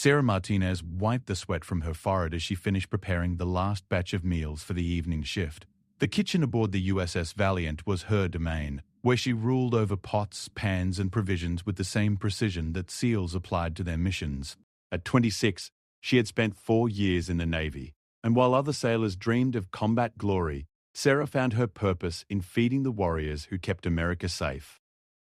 Sarah Martinez wiped the sweat from her forehead as she finished preparing the last batch of meals for the evening shift. The kitchen aboard the USS Valiant was her domain, where she ruled over pots, pans, and provisions with the same precision that SEALs applied to their missions. At 26, she had spent 4 years in the Navy, and while other sailors dreamed of combat glory, Sarah found her purpose in feeding the warriors who kept America safe.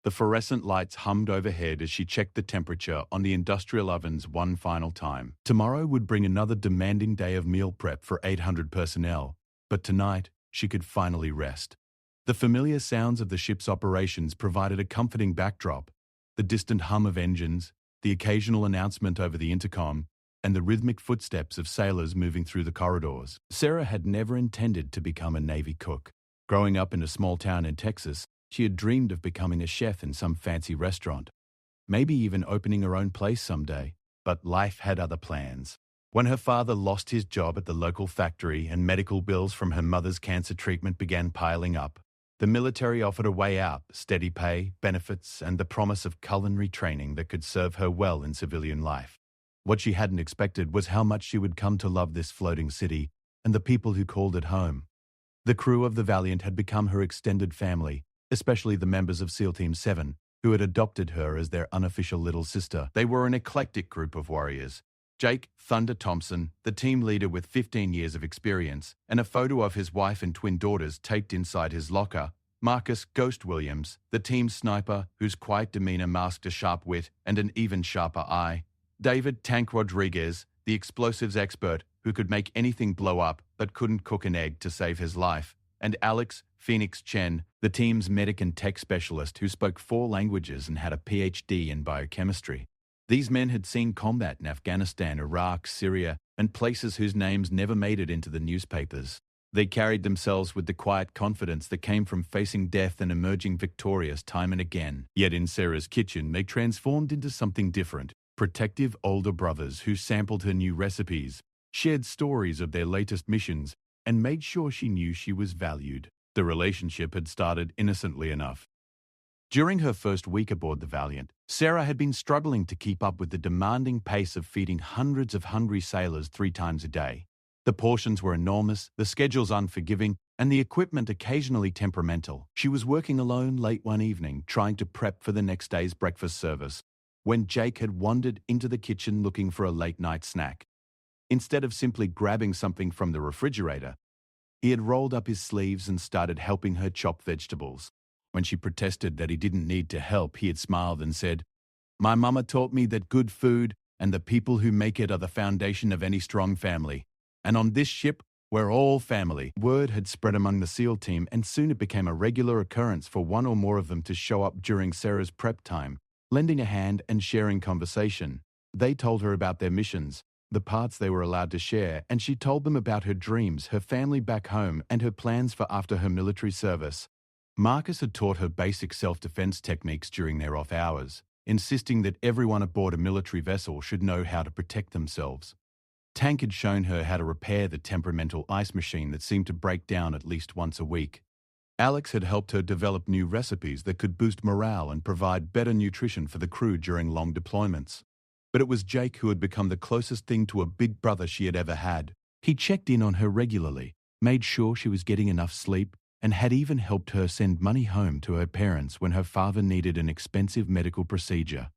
The fluorescent lights hummed overhead as she checked the temperature on the industrial ovens one final time. Tomorrow would bring another demanding day of meal prep for 800 personnel, but tonight she could finally rest. The familiar sounds of the ship's operations provided a comforting backdrop: the distant hum of engines, the occasional announcement over the intercom, and the rhythmic footsteps of sailors moving through the corridors. Sarah had never intended to become a Navy cook. Growing up in a small town in Texas, she had dreamed of becoming a chef in some fancy restaurant, maybe even opening her own place someday, but life had other plans. When her father lost his job at the local factory and medical bills from her mother's cancer treatment began piling up, the military offered a way out: steady pay, benefits, and the promise of culinary training that could serve her well in civilian life. What she hadn't expected was how much she would come to love this floating city and the people who called it home. The crew of the Valiant had become her extended family, especially the members of SEAL Team 7, who had adopted her as their unofficial little sister. They were an eclectic group of warriors. Jake Thunder Thompson, the team leader with 15 years of experience, and a photo of his wife and twin daughters taped inside his locker. Marcus Ghost Williams, the team sniper, whose quiet demeanor masked a sharp wit and an even sharper eye. David Tank Rodriguez, the explosives expert, who could make anything blow up but couldn't cook an egg to save his life. And Alex Phoenix Chen, the team's medic and tech specialist who spoke 4 languages and had a PhD in biochemistry. These men had seen combat in Afghanistan, Iraq, Syria, and places whose names never made it into the newspapers. They carried themselves with the quiet confidence that came from facing death and emerging victorious time and again. Yet in Sarah's kitchen, they transformed into something different: protective older brothers who sampled her new recipes, shared stories of their latest missions, and made sure she knew she was valued. The relationship had started innocently enough. During her first week aboard the Valiant, Sarah had been struggling to keep up with the demanding pace of feeding hundreds of hungry sailors 3 times a day. The portions were enormous, the schedules unforgiving, and the equipment occasionally temperamental. She was working alone late one evening, trying to prep for the next day's breakfast service, when Jake had wandered into the kitchen looking for a late-night snack. Instead of simply grabbing something from the refrigerator, he had rolled up his sleeves and started helping her chop vegetables. When she protested that he didn't need to help, he had smiled and said, "My mama taught me that good food and the people who make it are the foundation of any strong family. And on this ship, we're all family." Word had spread among the SEAL team, and soon it became a regular occurrence for one or more of them to show up during Sarah's prep time, lending a hand and sharing conversation. They told her about their missions, the parts they were allowed to share, and she told them about her dreams, her family back home, and her plans for after her military service. Marcus had taught her basic self-defense techniques during their off hours, insisting that everyone aboard a military vessel should know how to protect themselves. Tank had shown her how to repair the temperamental ice machine that seemed to break down at least once a week. Alex had helped her develop new recipes that could boost morale and provide better nutrition for the crew during long deployments. But it was Jake who had become the closest thing to a big brother she had ever had. He checked in on her regularly, made sure she was getting enough sleep, and had even helped her send money home to her parents when her father needed an expensive medical procedure.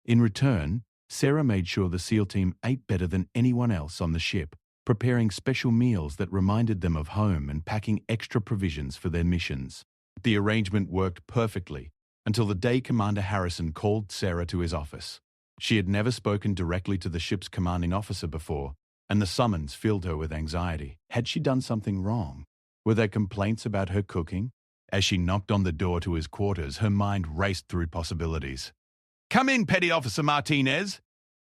In return, Sarah made sure the SEAL team ate better than anyone else on the ship, preparing special meals that reminded them of home and packing extra provisions for their missions. The arrangement worked perfectly until the day Commander Harrison called Sarah to his office. She had never spoken directly to the ship's commanding officer before, and the summons filled her with anxiety. Had she done something wrong? Were there complaints about her cooking? As she knocked on the door to his quarters, her mind raced through possibilities. "Come in, Petty Officer Martinez,"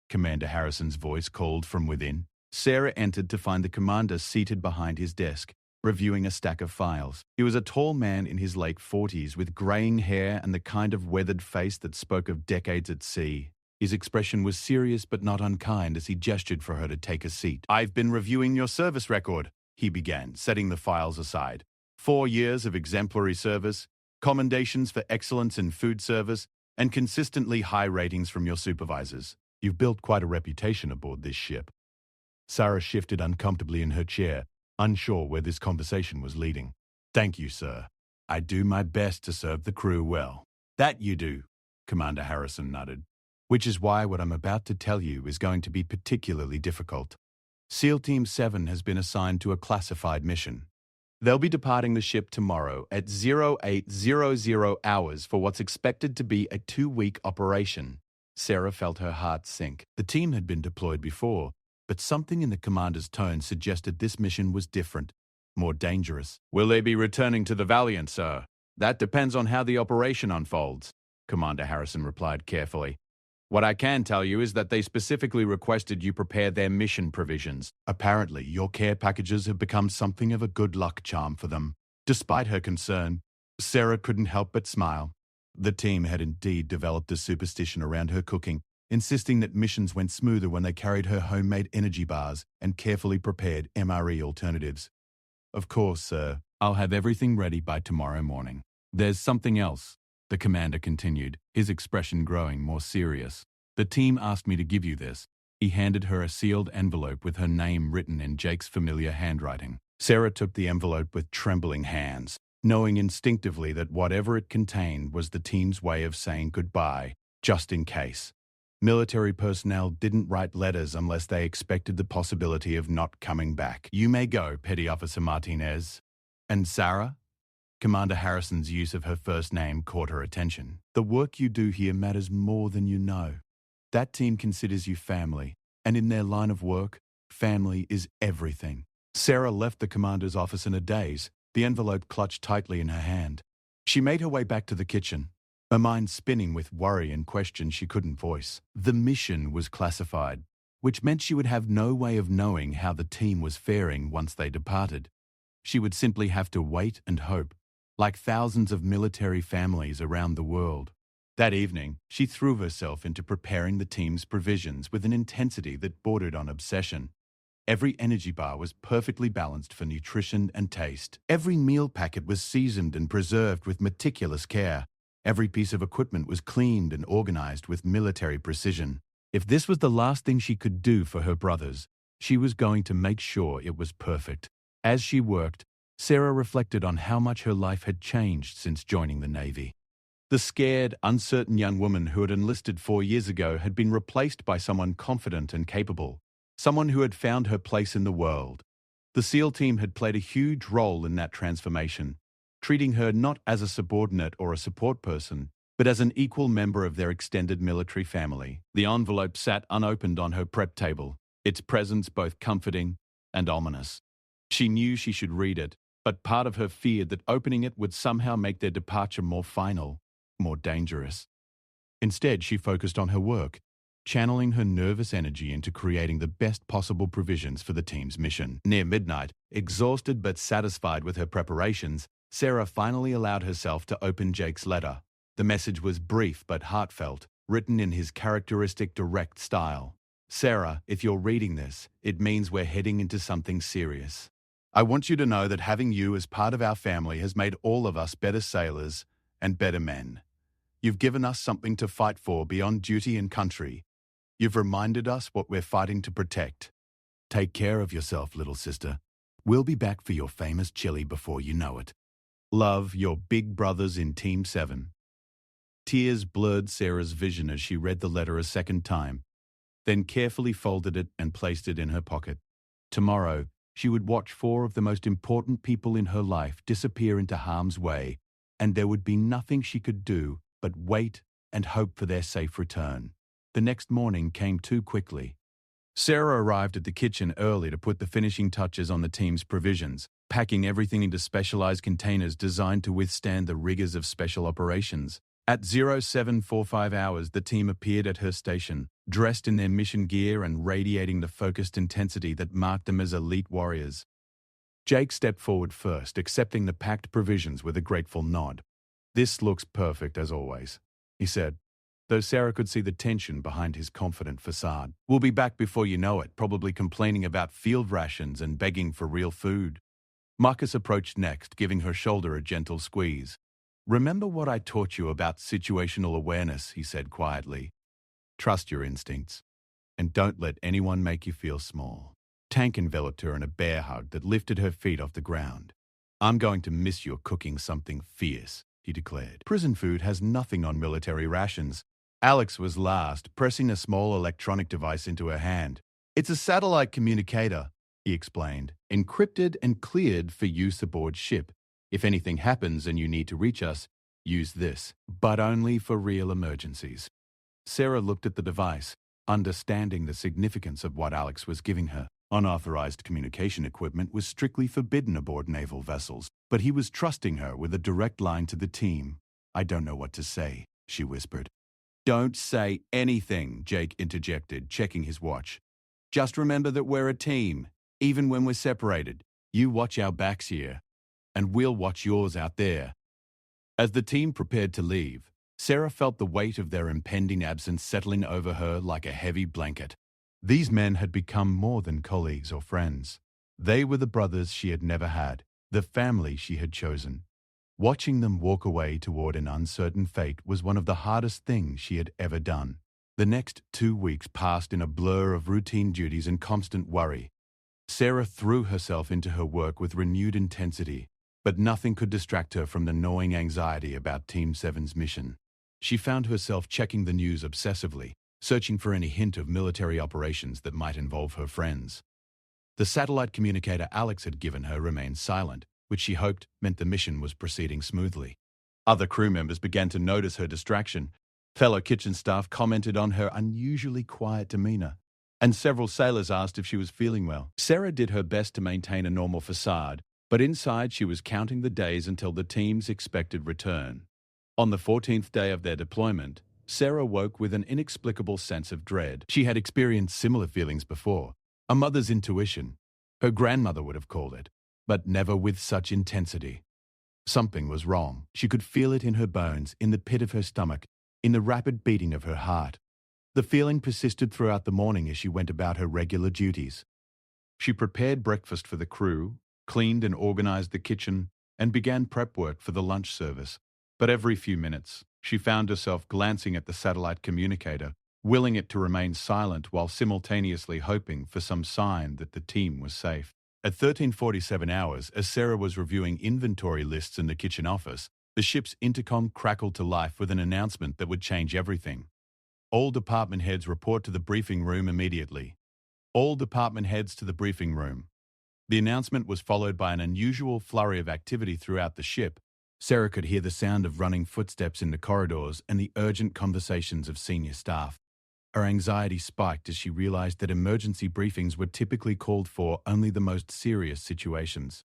Commander Harrison's voice called from within. Sarah entered to find the commander seated behind his desk, reviewing a stack of files. He was a tall man in his late 40s with graying hair and the kind of weathered face that spoke of decades at sea. His expression was serious but not unkind as he gestured for her to take a seat. "I've been reviewing your service record," he began, setting the files aside. 4 years of exemplary service, commendations for excellence in food service, and consistently high ratings from your supervisors. You've built quite a reputation aboard this ship." Sarah shifted uncomfortably in her chair, unsure where this conversation was leading. "Thank you, sir. I do my best to serve the crew well." "That you do," Commander Harrison nodded. "Which is why what I'm about to tell you is going to be particularly difficult. SEAL Team 7 has been assigned to a classified mission. They'll be departing the ship tomorrow at 0800 hours for what's expected to be a 2-week operation." Sarah felt her heart sink. The team had been deployed before, but something in the commander's tone suggested this mission was different, more dangerous. "Will they be returning to the Valiant, sir?" "That depends on how the operation unfolds," Commander Harrison replied carefully. "What I can tell you is that they specifically requested you prepare their mission provisions. Apparently, your care packages have become something of a good luck charm for them." Despite her concern, Sarah couldn't help but smile. The team had indeed developed a superstition around her cooking, insisting that missions went smoother when they carried her homemade energy bars and carefully prepared MRE alternatives. "Of course, sir. I'll have everything ready by tomorrow morning." "There's something else," the commander continued, his expression growing more serious. "The team asked me to give you this." He handed her a sealed envelope with her name written in Jake's familiar handwriting. Sarah took the envelope with trembling hands, knowing instinctively that whatever it contained was the team's way of saying goodbye, just in case. Military personnel didn't write letters unless they expected the possibility of not coming back. "You may go, Petty Officer Martinez." "And Sarah?" Commander Harrison's use of her first name caught her attention. "The work you do here matters more than you know. That team considers you family, and in their line of work, family is everything." Sarah left the commander's office in a daze, the envelope clutched tightly in her hand. She made her way back to the kitchen, her mind spinning with worry and questions she couldn't voice. The mission was classified, which meant she would have no way of knowing how the team was faring once they departed. She would simply have to wait and hope, like thousands of military families around the world. That evening, she threw herself into preparing the team's provisions with an intensity that bordered on obsession. Every energy bar was perfectly balanced for nutrition and taste. Every meal packet was seasoned and preserved with meticulous care. Every piece of equipment was cleaned and organized with military precision. If this was the last thing she could do for her brothers, she was going to make sure it was perfect. As she worked, Sarah reflected on how much her life had changed since joining the Navy. The scared, uncertain young woman who had enlisted 4 years ago had been replaced by someone confident and capable, someone who had found her place in the world. The SEAL team had played a huge role in that transformation, treating her not as a subordinate or a support person, but as an equal member of their extended military family. The envelope sat unopened on her prep table, its presence both comforting and ominous. She knew she should read it, but part of her feared that opening it would somehow make their departure more final, more dangerous. Instead, she focused on her work, channeling her nervous energy into creating the best possible provisions for the team's mission. Near midnight, exhausted but satisfied with her preparations, Sarah finally allowed herself to open Jake's letter. The message was brief but heartfelt, written in his characteristic direct style. "Sarah, if you're reading this, it means we're heading into something serious. I want you to know that having you as part of our family has made all of us better sailors and better men. You've given us something to fight for beyond duty and country. You've reminded us what we're fighting to protect. Take care of yourself, little sister. We'll be back for your famous chili before you know it. Love, your big brothers in Team 7. Tears blurred Sarah's vision as she read the letter a second time, then carefully folded it and placed it in her pocket. Tomorrow, she would watch 4 of the most important people in her life disappear into harm's way, and there would be nothing she could do but wait and hope for their safe return. The next morning came too quickly. Sarah arrived at the kitchen early to put the finishing touches on the team's provisions, packing everything into specialized containers designed to withstand the rigors of special operations. At 0745 hours, the team appeared at her station, dressed in their mission gear and radiating the focused intensity that marked them as elite warriors. Jake stepped forward first, accepting the packed provisions with a grateful nod. "This looks perfect as always," he said, though Sarah could see the tension behind his confident facade. "We'll be back before you know it, probably complaining about field rations and begging for real food." Marcus approached next, giving her shoulder a gentle squeeze. "Remember what I taught you about situational awareness," he said quietly. "Trust your instincts." And don't let anyone make you feel small. Tank enveloped her in a bear hug that lifted her feet off the ground. I'm going to miss your cooking something fierce, he declared. Prison food has nothing on military rations. Alex was last, pressing a small electronic device into her hand. It's a satellite communicator, he explained, encrypted and cleared for use aboard ship. If anything happens and you need to reach us, use this, but only for real emergencies. Sarah looked at the device, understanding the significance of what Alex was giving her. Unauthorized communication equipment was strictly forbidden aboard naval vessels, but he was trusting her with a direct line to the team. I don't know what to say, she whispered. Don't say anything, Jake interjected, checking his watch. Just remember that we're a team, even when we're separated. You watch our backs here, and we'll watch yours out there. As the team prepared to leave, Sarah felt the weight of their impending absence settling over her like a heavy blanket. These men had become more than colleagues or friends. They were the brothers she had never had, the family she had chosen. Watching them walk away toward an uncertain fate was one of the hardest things she had ever done. The next 2 weeks passed in a blur of routine duties and constant worry. Sarah threw herself into her work with renewed intensity, but nothing could distract her from the gnawing anxiety about Team 7's mission. She found herself checking the news obsessively, searching for any hint of military operations that might involve her friends. The satellite communicator Alex had given her remained silent, which she hoped meant the mission was proceeding smoothly. Other crew members began to notice her distraction. Fellow kitchen staff commented on her unusually quiet demeanor, and several sailors asked if she was feeling well. Sarah did her best to maintain a normal facade, but inside she was counting the days until the team's expected return. On the 14th day of their deployment, Sarah woke with an inexplicable sense of dread. She had experienced similar feelings before, a mother's intuition. Her grandmother would have called it, but never with such intensity. Something was wrong. She could feel it in her bones, in the pit of her stomach, in the rapid beating of her heart. The feeling persisted throughout the morning as she went about her regular duties. She prepared breakfast for the crew, cleaned and organized the kitchen, and began prep work for the lunch service. But every few minutes, she found herself glancing at the satellite communicator, willing it to remain silent while simultaneously hoping for some sign that the team was safe. At 13:47 hours, as Sarah was reviewing inventory lists in the kitchen office, the ship's intercom crackled to life with an announcement that would change everything. All department heads report to the briefing room immediately. All department heads to the briefing room. The announcement was followed by an unusual flurry of activity throughout the ship. Sarah could hear the sound of running footsteps in the corridors and the urgent conversations of senior staff. Her anxiety spiked as she realized that emergency briefings were typically called for only the most serious situations.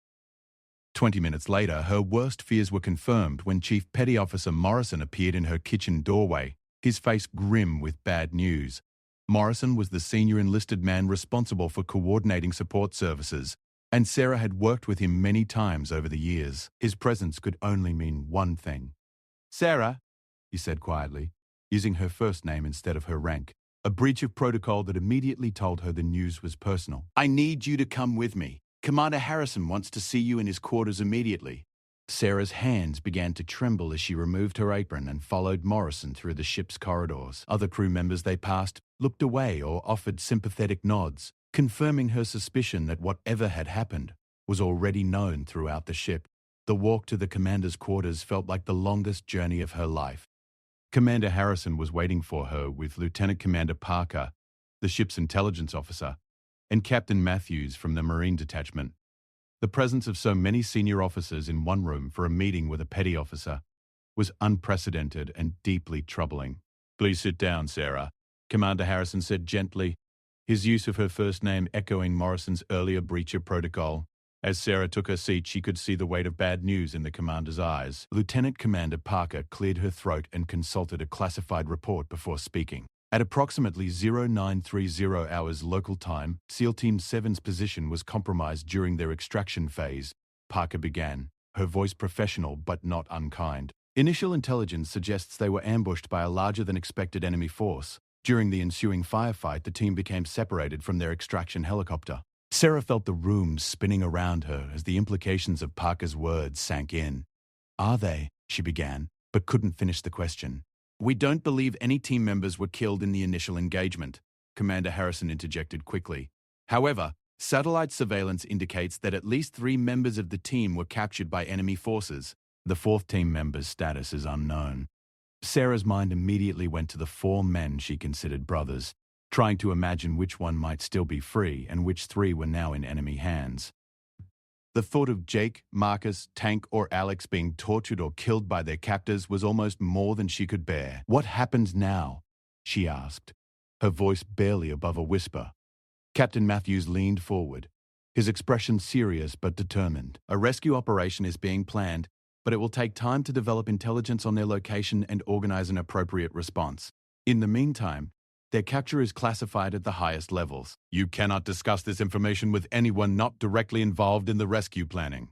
20 minutes later, her worst fears were confirmed when Chief Petty Officer Morrison appeared in her kitchen doorway, his face grim with bad news. Morrison was the senior enlisted man responsible for coordinating support services, and Sarah had worked with him many times over the years. His presence could only mean one thing. Sarah, he said quietly, using her first name instead of her rank, a breach of protocol that immediately told her the news was personal. I need you to come with me. Commander Harrison wants to see you in his quarters immediately. Sarah's hands began to tremble as she removed her apron and followed Morrison through the ship's corridors. Other crew members they passed looked away or offered sympathetic nods, confirming her suspicion that whatever had happened was already known throughout the ship. The walk to the commander's quarters felt like the longest journey of her life. Commander Harrison was waiting for her with Lieutenant Commander Parker, the ship's intelligence officer, and Captain Matthews from the Marine Detachment. The presence of so many senior officers in one room for a meeting with a petty officer was unprecedented and deeply troubling. Please sit down, Sarah, Commander Harrison said gently, his use of her first name echoing Morrison's earlier breach of protocol. As Sarah took her seat, she could see the weight of bad news in the commander's eyes. Lieutenant Commander Parker cleared her throat and consulted a classified report before speaking. At approximately 0930 hours local time, SEAL Team 7's position was compromised during their extraction phase. Parker began, her voice professional but not unkind. Initial intelligence suggests they were ambushed by a larger-than-expected enemy force. During the ensuing firefight, the team became separated from their extraction helicopter. Sarah felt the room spinning around her as the implications of Parker's words sank in. Are they? She began, but couldn't finish the question. We don't believe any team members were killed in the initial engagement. Commander Harrison interjected quickly. However, satellite surveillance indicates that at least 3 members of the team were captured by enemy forces. The 4th team member's status is unknown. Sarah's mind immediately went to the 4 men she considered brothers, trying to imagine which one might still be free and which 3 were now in enemy hands. The thought of Jake, Marcus, Tank, or Alex being tortured or killed by their captors was almost more than she could bear. "What happens now?" she asked, her voice barely above a whisper. Captain Matthews leaned forward, his expression serious but determined. "A rescue operation is being planned, but it will take time to develop intelligence on their location and organize an appropriate response. In the meantime, their capture is classified at the highest levels. You cannot discuss this information with anyone not directly involved in the rescue planning."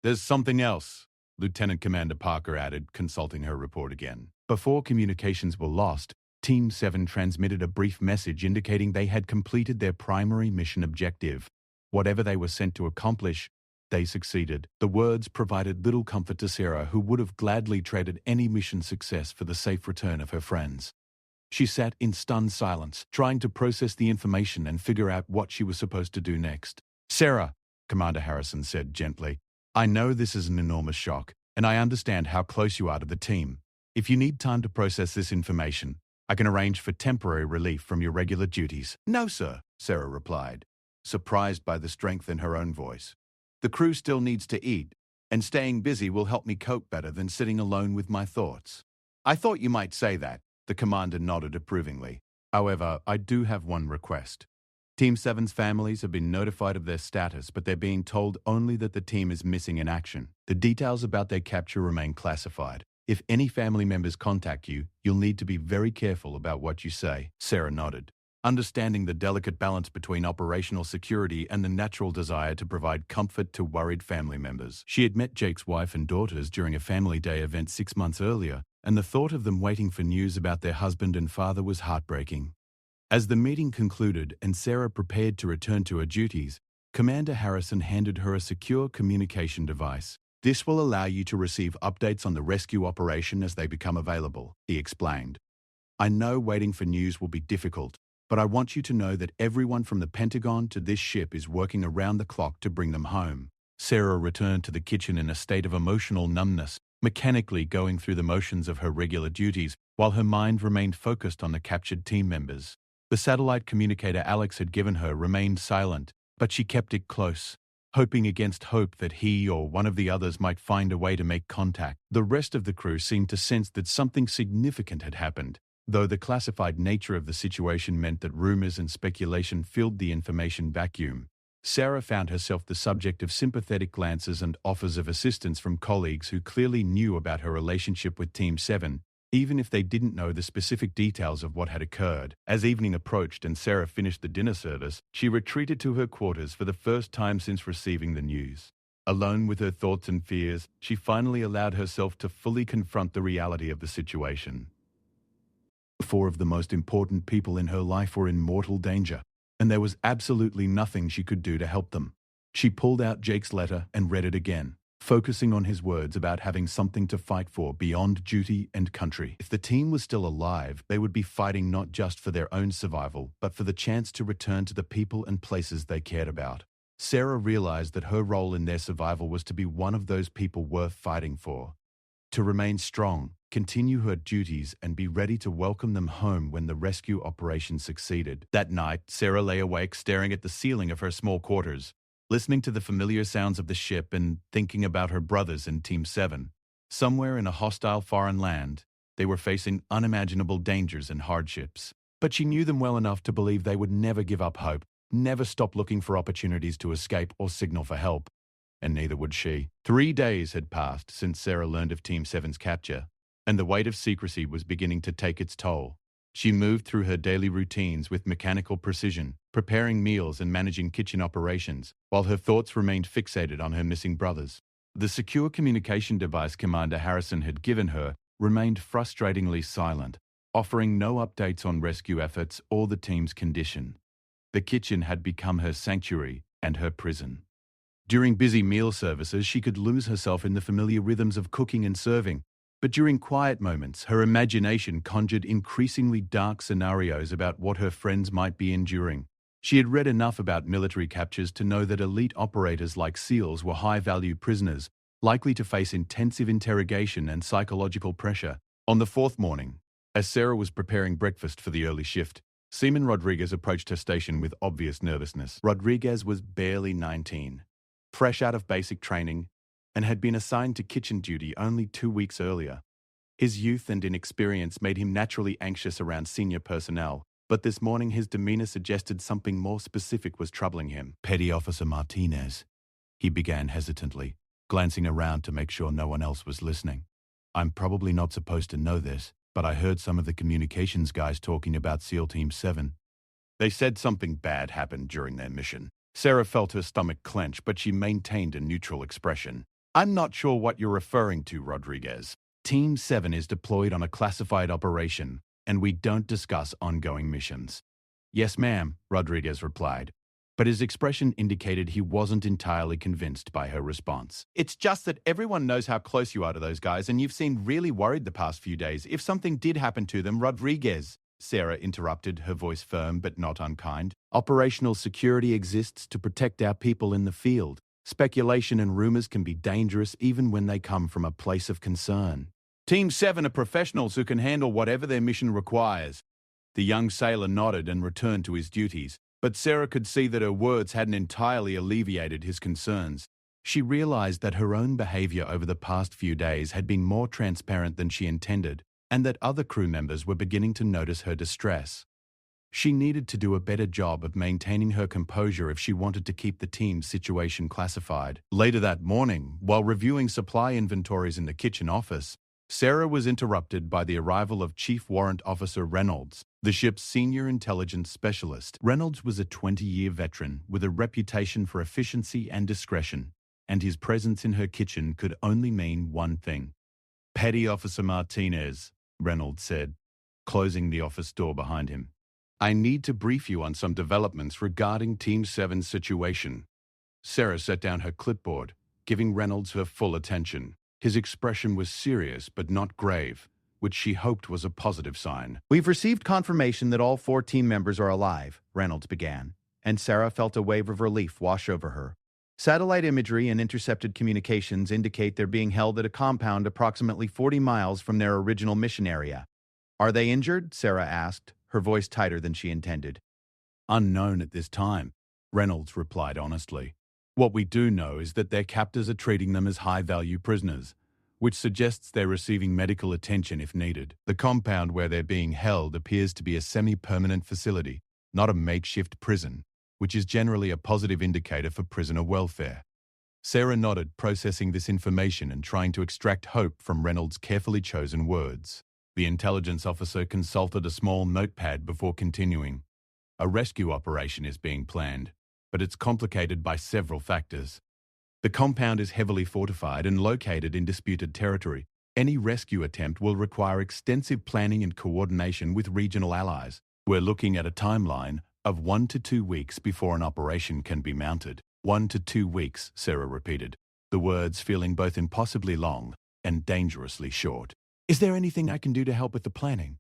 "There's something else," Lieutenant Commander Parker added, consulting her report again. Before communications were lost, Team 7 transmitted a brief message indicating they had completed their primary mission objective. Whatever they were sent to accomplish, they succeeded. The words provided little comfort to Sarah, who would have gladly traded any mission success for the safe return of her friends. She sat in stunned silence, trying to process the information and figure out what she was supposed to do next. "Sarah," Commander Harrison said gently, "I know this is an enormous shock, and I understand how close you are to the team. If you need time to process this information, I can arrange for temporary relief from your regular duties." "No, sir," Sarah replied, surprised by the strength in her own voice. "The crew still needs to eat, and staying busy will help me cope better than sitting alone with my thoughts." "I thought you might say that," the commander nodded approvingly. "However, I do have one request. Team 7's families have been notified of their status, but they're being told only that the team is missing in action. The details about their capture remain classified. If any family members contact you, you'll need to be very careful about what you say." Sarah nodded, understanding the delicate balance between operational security and the natural desire to provide comfort to worried family members. She had met Jake's wife and daughters during a family day event 6 months earlier, and the thought of them waiting for news about their husband and father was heartbreaking. As the meeting concluded and Sarah prepared to return to her duties, Commander Harrison handed her a secure communication device. "This will allow you to receive updates on the rescue operation as they become available," he explained. "I know waiting for news will be difficult, but I want you to know that everyone from the Pentagon to this ship is working around the clock to bring them home." Sarah returned to the kitchen in a state of emotional numbness, mechanically going through the motions of her regular duties, while her mind remained focused on the captured team members. The satellite communicator Alex had given her remained silent, but she kept it close, hoping against hope that he or one of the others might find a way to make contact. The rest of the crew seemed to sense that something significant had happened, though the classified nature of the situation meant that rumors and speculation filled the information vacuum. Sarah found herself the subject of sympathetic glances and offers of assistance from colleagues who clearly knew about her relationship with Team 7, even if they didn't know the specific details of what had occurred. As evening approached and Sarah finished the dinner service, she retreated to her quarters for the first time since receiving the news. Alone with her thoughts and fears, she finally allowed herself to fully confront the reality of the situation. 4 of the most important people in her life were in mortal danger, and there was absolutely nothing she could do to help them. She pulled out Jake's letter and read it again, focusing on his words about having something to fight for beyond duty and country. If the team was still alive, they would be fighting not just for their own survival, but for the chance to return to the people and places they cared about. Sarah realized that her role in their survival was to be one of those people worth fighting for. To remain strong, continue her duties, and be ready to welcome them home when the rescue operation succeeded. That night, Sarah lay awake staring at the ceiling of her small quarters, listening to the familiar sounds of the ship and thinking about her brothers in Team 7. Somewhere in a hostile foreign land, they were facing unimaginable dangers and hardships. But she knew them well enough to believe they would never give up hope, never stop looking for opportunities to escape or signal for help. And neither would she. 3 days had passed since Sarah learned of Team 7's capture, and the weight of secrecy was beginning to take its toll. She moved through her daily routines with mechanical precision, preparing meals and managing kitchen operations, while her thoughts remained fixated on her missing brothers. The secure communication device Commander Harrison had given her remained frustratingly silent, offering no updates on rescue efforts or the team's condition. The kitchen had become her sanctuary and her prison. During busy meal services, she could lose herself in the familiar rhythms of cooking and serving, But during quiet moments, her imagination conjured increasingly dark scenarios about what her friends might be enduring. She had read enough about military captures to know that elite operators like SEALs were high-value prisoners, likely to face intensive interrogation and psychological pressure. On the fourth morning, as Sarah was preparing breakfast for the early shift, Seaman Rodriguez approached her station with obvious nervousness. Rodriguez was barely 19, fresh out of basic training, and had been assigned to kitchen duty only 2 weeks earlier. His youth and inexperience made him naturally anxious around senior personnel, but this morning his demeanor suggested something more specific was troubling him. "Petty Officer Martinez," he began hesitantly, glancing around to make sure no one else was listening. "I'm probably not supposed to know this, but I heard some of the communications guys talking about SEAL Team 7. They said something bad happened during their mission." Sarah felt her stomach clench, but she maintained a neutral expression. "I'm not sure what you're referring to, Rodriguez. Team 7 is deployed on a classified operation, and we don't discuss ongoing missions." "Yes, ma'am," Rodriguez replied, but his expression indicated he wasn't entirely convinced by her response. "It's just that everyone knows how close you are to those guys, and you've seemed really worried the past few days. If something did happen to them, Rodriguez," Sarah interrupted, her voice firm but not unkind. "Operational security exists to protect our people in the field. Speculation and rumors can be dangerous even when they come from a place of concern. Team 7 are professionals who can handle whatever their mission requires." The young sailor nodded and returned to his duties, but Sarah could see that her words hadn't entirely alleviated his concerns. She realized that her own behavior over the past few days had been more transparent than she intended, and that other crew members were beginning to notice her distress. She needed to do a better job of maintaining her composure if she wanted to keep the team's situation classified. Later that morning, while reviewing supply inventories in the kitchen office, Sarah was interrupted by the arrival of Chief Warrant Officer Reynolds, the ship's senior intelligence specialist. Reynolds was a 20-year veteran with a reputation for efficiency and discretion, and his presence in her kitchen could only mean one thing. "Petty Officer Martinez," Reynolds said, closing the office door behind him. "I need to brief you on some developments regarding Team 7's situation." Sarah set down her clipboard, giving Reynolds her full attention. His expression was serious but not grave, which she hoped was a positive sign. "We've received confirmation that all 4 team members are alive," Reynolds began, and Sarah felt a wave of relief wash over her. "Satellite imagery and intercepted communications indicate they're being held at a compound approximately 40 miles from their original mission area." "Are they injured?" Sarah asked, her voice tighter than she intended. "Unknown at this time," Reynolds replied honestly. "What we do know is that their captors are treating them as high-value prisoners, which suggests they're receiving medical attention if needed. The compound where they're being held appears to be a semi-permanent facility, not a makeshift prison, which is generally a positive indicator for prisoner welfare." Sarah nodded, processing this information and trying to extract hope from Reynolds' carefully chosen words. The intelligence officer consulted a small notepad before continuing. "A rescue operation is being planned, but it's complicated by several factors. The compound is heavily fortified and located in disputed territory. Any rescue attempt will require extensive planning and coordination with regional allies. We're looking at a timeline of 1 to 2 weeks before an operation can be mounted." 1 to 2 weeks, Sarah repeated, the words feeling both impossibly long and dangerously short. "Is there anything I can do to help with the planning?"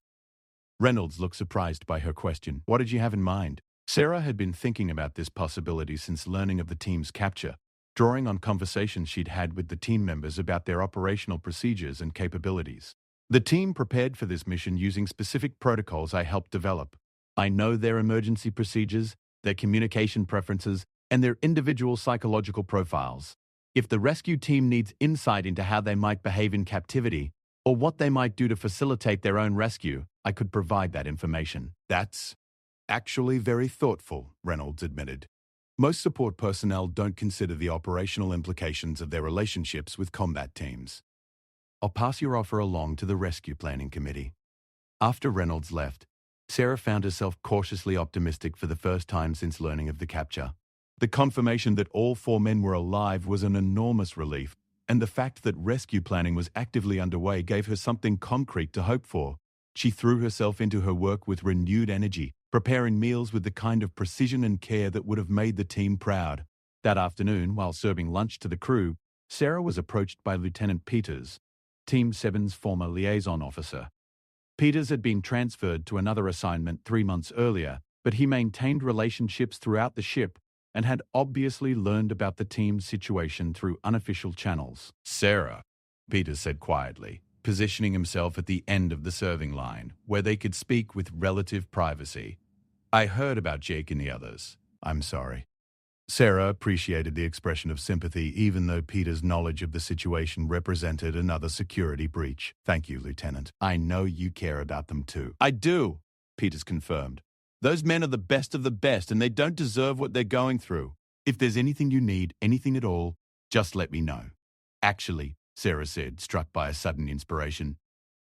Reynolds looked surprised by her question. "What did you have in mind?" Sarah had been thinking about this possibility since learning of the team's capture, drawing on conversations she'd had with the team members about their operational procedures and capabilities. "The team prepared for this mission using specific protocols I helped develop. I know their emergency procedures, their communication preferences, and their individual psychological profiles. If the rescue team needs insight into how they might behave in captivity, or what they might do to facilitate their own rescue, I could provide that information." "That's actually very thoughtful," Reynolds admitted. "Most support personnel don't consider the operational implications of their relationships with combat teams. I'll pass your offer along to the rescue planning committee." After Reynolds left, Sarah found herself cautiously optimistic for the first time since learning of the capture. The confirmation that all 4 men were alive was an enormous relief, and the fact that rescue planning was actively underway gave her something concrete to hope for. She threw herself into her work with renewed energy, preparing meals with the kind of precision and care that would have made the team proud. That afternoon, while serving lunch to the crew, Sarah was approached by Lieutenant Peters, Team 7's former liaison officer. Peters had been transferred to another assignment 3 months earlier, but he maintained relationships throughout the ship and had obviously learned about the team's situation through unofficial channels. "Sarah," Peters said quietly, positioning himself at the end of the serving line, where they could speak with relative privacy. "I heard about Jake and the others. I'm sorry." Sarah appreciated the expression of sympathy, even though Peter's knowledge of the situation represented another security breach. "Thank you, Lieutenant. I know you care about them too." "I do," Peters confirmed. "Those men are the best of the best, and they don't deserve what they're going through. If there's anything you need, anything at all, just let me know." "Actually," Sarah said, struck by a sudden inspiration,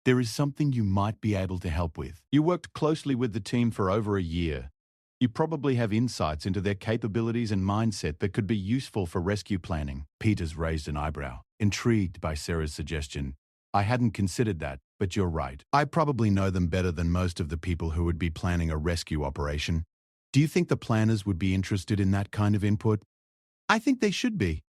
"there is something you might be able to help with. You worked closely with the team for over a year. You probably have insights into their capabilities and mindset that could be useful for rescue planning." Peters raised an eyebrow, intrigued by Sarah's suggestion. "I hadn't considered that, but you're right. I probably know them better than most of the people who would be planning a rescue operation. Do you think the planners would be interested in that kind of input?" "I think they should be."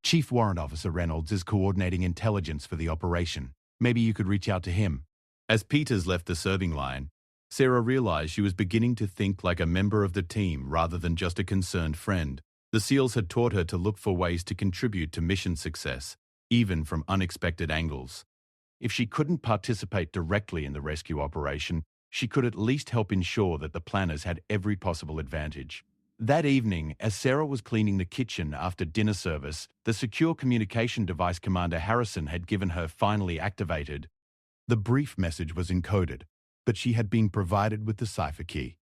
Chief Warrant Officer Reynolds is coordinating intelligence for the operation. Maybe you could reach out to him." As Peters left the serving line, Sarah realized she was beginning to think like a member of the team rather than just a concerned friend. The SEALs had taught her to look for ways to contribute to mission success, even from unexpected angles. If she couldn't participate directly in the rescue operation, she could at least help ensure that the planners had every possible advantage. That evening, as Sarah was cleaning the kitchen after dinner service, the secure communication device Commander Harrison had given her finally activated. The brief message was encoded, but she had been provided with the cipher key.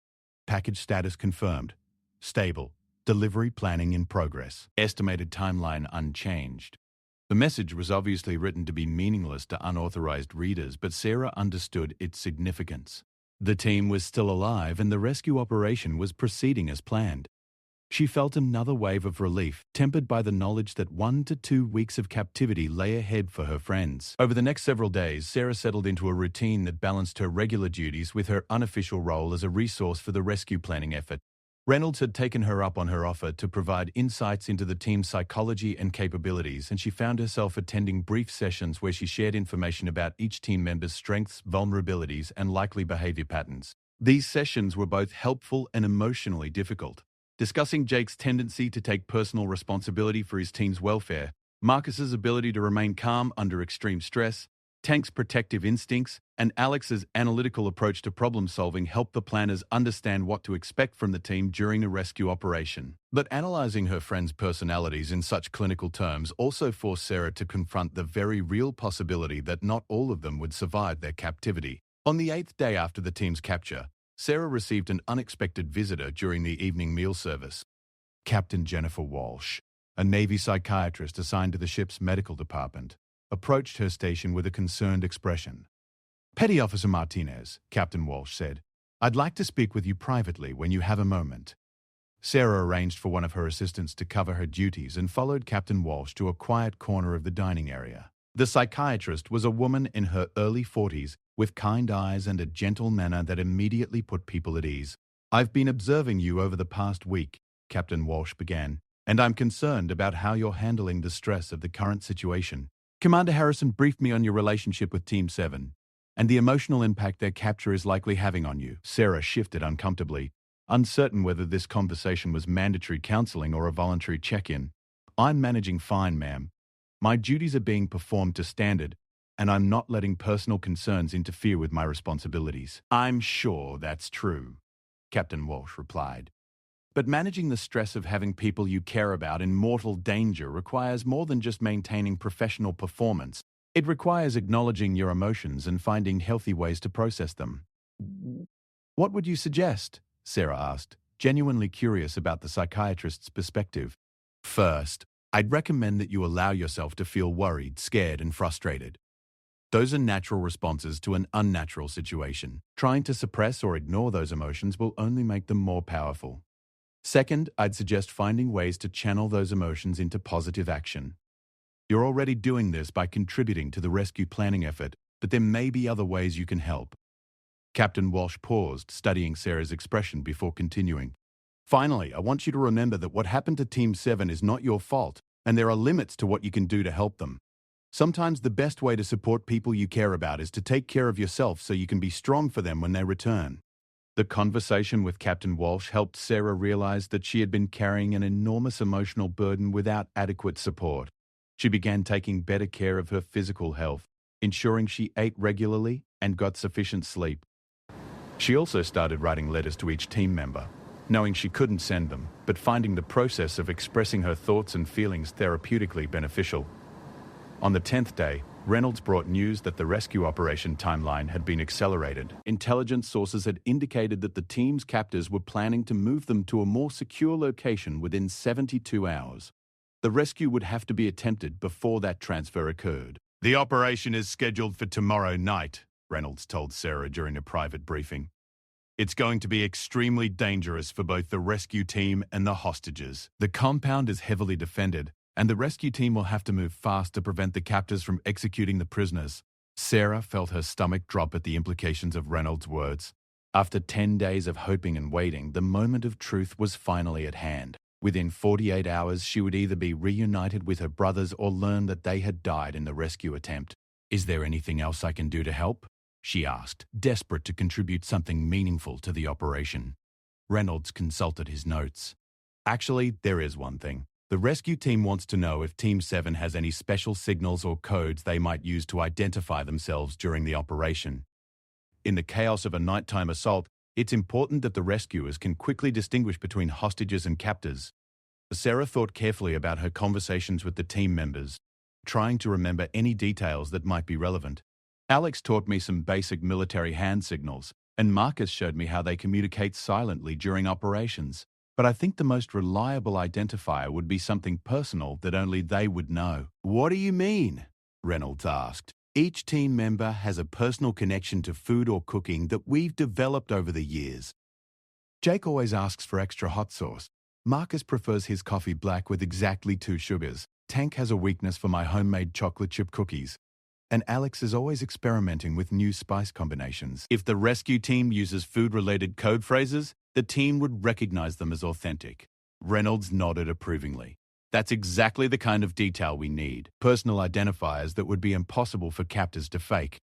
"Package status confirmed. Stable. Delivery planning in progress. Estimated timeline unchanged." The message was obviously written to be meaningless to unauthorized readers, but Sarah understood its significance. The team was still alive and the rescue operation was proceeding as planned. She felt another wave of relief, tempered by the knowledge that 1 to 2 weeks of captivity lay ahead for her friends. Over the next several days, Sarah settled into a routine that balanced her regular duties with her unofficial role as a resource for the rescue planning effort. Reynolds had taken her up on her offer to provide insights into the team's psychology and capabilities, and she found herself attending brief sessions where she shared information about each team member's strengths, vulnerabilities, and likely behavior patterns. These sessions were both helpful and emotionally difficult. Discussing Jake's tendency to take personal responsibility for his team's welfare, Marcus's ability to remain calm under extreme stress, Tank's protective instincts, and Alex's analytical approach to problem-solving helped the planners understand what to expect from the team during the rescue operation. But analyzing her friends' personalities in such clinical terms also forced Sarah to confront the very real possibility that not all of them would survive their captivity. On the 8th day after the team's capture, Sarah received an unexpected visitor during the evening meal service. Captain Jennifer Walsh, a Navy psychiatrist assigned to the ship's medical department, approached her station with a concerned expression. "Petty Officer Martinez," Captain Walsh said, "I'd like to speak with you privately when you have a moment." Sarah arranged for one of her assistants to cover her duties and followed Captain Walsh to a quiet corner of the dining area. The psychiatrist was a woman in her early 40s with kind eyes and a gentle manner that immediately put people at ease. "I've been observing you over the past week," Captain Walsh began, "and I'm concerned about how you're handling the stress of the current situation. Commander Harrison briefed me on your relationship with Team 7 and the emotional impact their capture is likely having on you." Sarah shifted uncomfortably, uncertain whether this conversation was mandatory counseling or a voluntary check-in. "I'm managing fine, ma'am. My duties are being performed to standard, and I'm not letting personal concerns interfere with my responsibilities." "I'm sure that's true," Captain Walsh replied. "But managing the stress of having people you care about in mortal danger requires more than just maintaining professional performance. It requires acknowledging your emotions and finding healthy ways to process them." "What would you suggest?" Sarah asked, genuinely curious about the psychiatrist's perspective. "First, I'd recommend that you allow yourself to feel worried, scared, and frustrated. Those are natural responses to an unnatural situation. Trying to suppress or ignore those emotions will only make them more powerful. Second, I'd suggest finding ways to channel those emotions into positive action. You're already doing this by contributing to the rescue planning effort, but there may be other ways you can help." Captain Walsh paused, studying Sarah's expression before continuing. "Finally, I want you to remember that what happened to Team 7 is not your fault, and there are limits to what you can do to help them. Sometimes the best way to support people you care about is to take care of yourself so you can be strong for them when they return. The conversation with Captain Walsh helped Sarah realize that she had been carrying an enormous emotional burden without adequate support. She began taking better care of her physical health, ensuring she ate regularly and got sufficient sleep. She also started writing letters to each team member, knowing she couldn't send them, but finding the process of expressing her thoughts and feelings therapeutically beneficial. On the 10th day, Reynolds brought news that the rescue operation timeline had been accelerated. Intelligence sources had indicated that the team's captors were planning to move them to a more secure location within 72 hours. The rescue would have to be attempted before that transfer occurred. "The operation is scheduled for tomorrow night," Reynolds told Sarah during a private briefing. "It's going to be extremely dangerous for both the rescue team and the hostages. The compound is heavily defended, and the rescue team will have to move fast to prevent the captors from executing the prisoners." Sarah felt her stomach drop at the implications of Reynolds' words. After 10 days of hoping and waiting, the moment of truth was finally at hand. Within 48 hours, she would either be reunited with her brothers or learn that they had died in the rescue attempt. "Is there anything else I can do to help?" she asked, desperate to contribute something meaningful to the operation. Reynolds consulted his notes. "Actually, there is one thing. The rescue team wants to know if Team 7 has any special signals or codes they might use to identify themselves during the operation. In the chaos of a nighttime assault, it's important that the rescuers can quickly distinguish between hostages and captors." Sarah thought carefully about her conversations with the team members, trying to remember any details that might be relevant. "Alex taught me some basic military hand signals, and Marcus showed me how they communicate silently during operations. But I think the most reliable identifier would be something personal that only they would know." "What do you mean?" Reynolds asked. "Each team member has a personal connection to food or cooking that we've developed over the years. Jake always asks for extra hot sauce. Marcus prefers his coffee black with exactly 2 sugars. Tank has a weakness for my homemade chocolate chip cookies. And Alex is always experimenting with new spice combinations. If the rescue team uses food-related code phrases, the team would recognize them as authentic." Reynolds nodded approvingly. "That's exactly the kind of detail we need. Personal identifiers that would be impossible for captors to fake."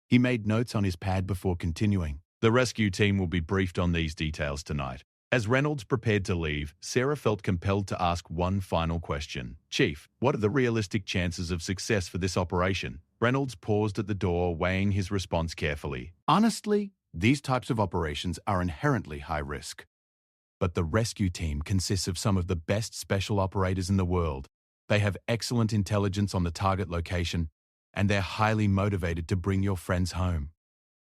He made notes on his pad before continuing. "The rescue team will be briefed on these details tonight." As Reynolds prepared to leave, Sarah felt compelled to ask one final question. "Chief, what are the realistic chances of success for this operation?" Reynolds paused at the door, weighing his response carefully. "Honestly, these types of operations are inherently high risk. But the rescue team consists of some of the best special operators in the world. They have excellent intelligence on the target location, and they're highly motivated to bring your friends home.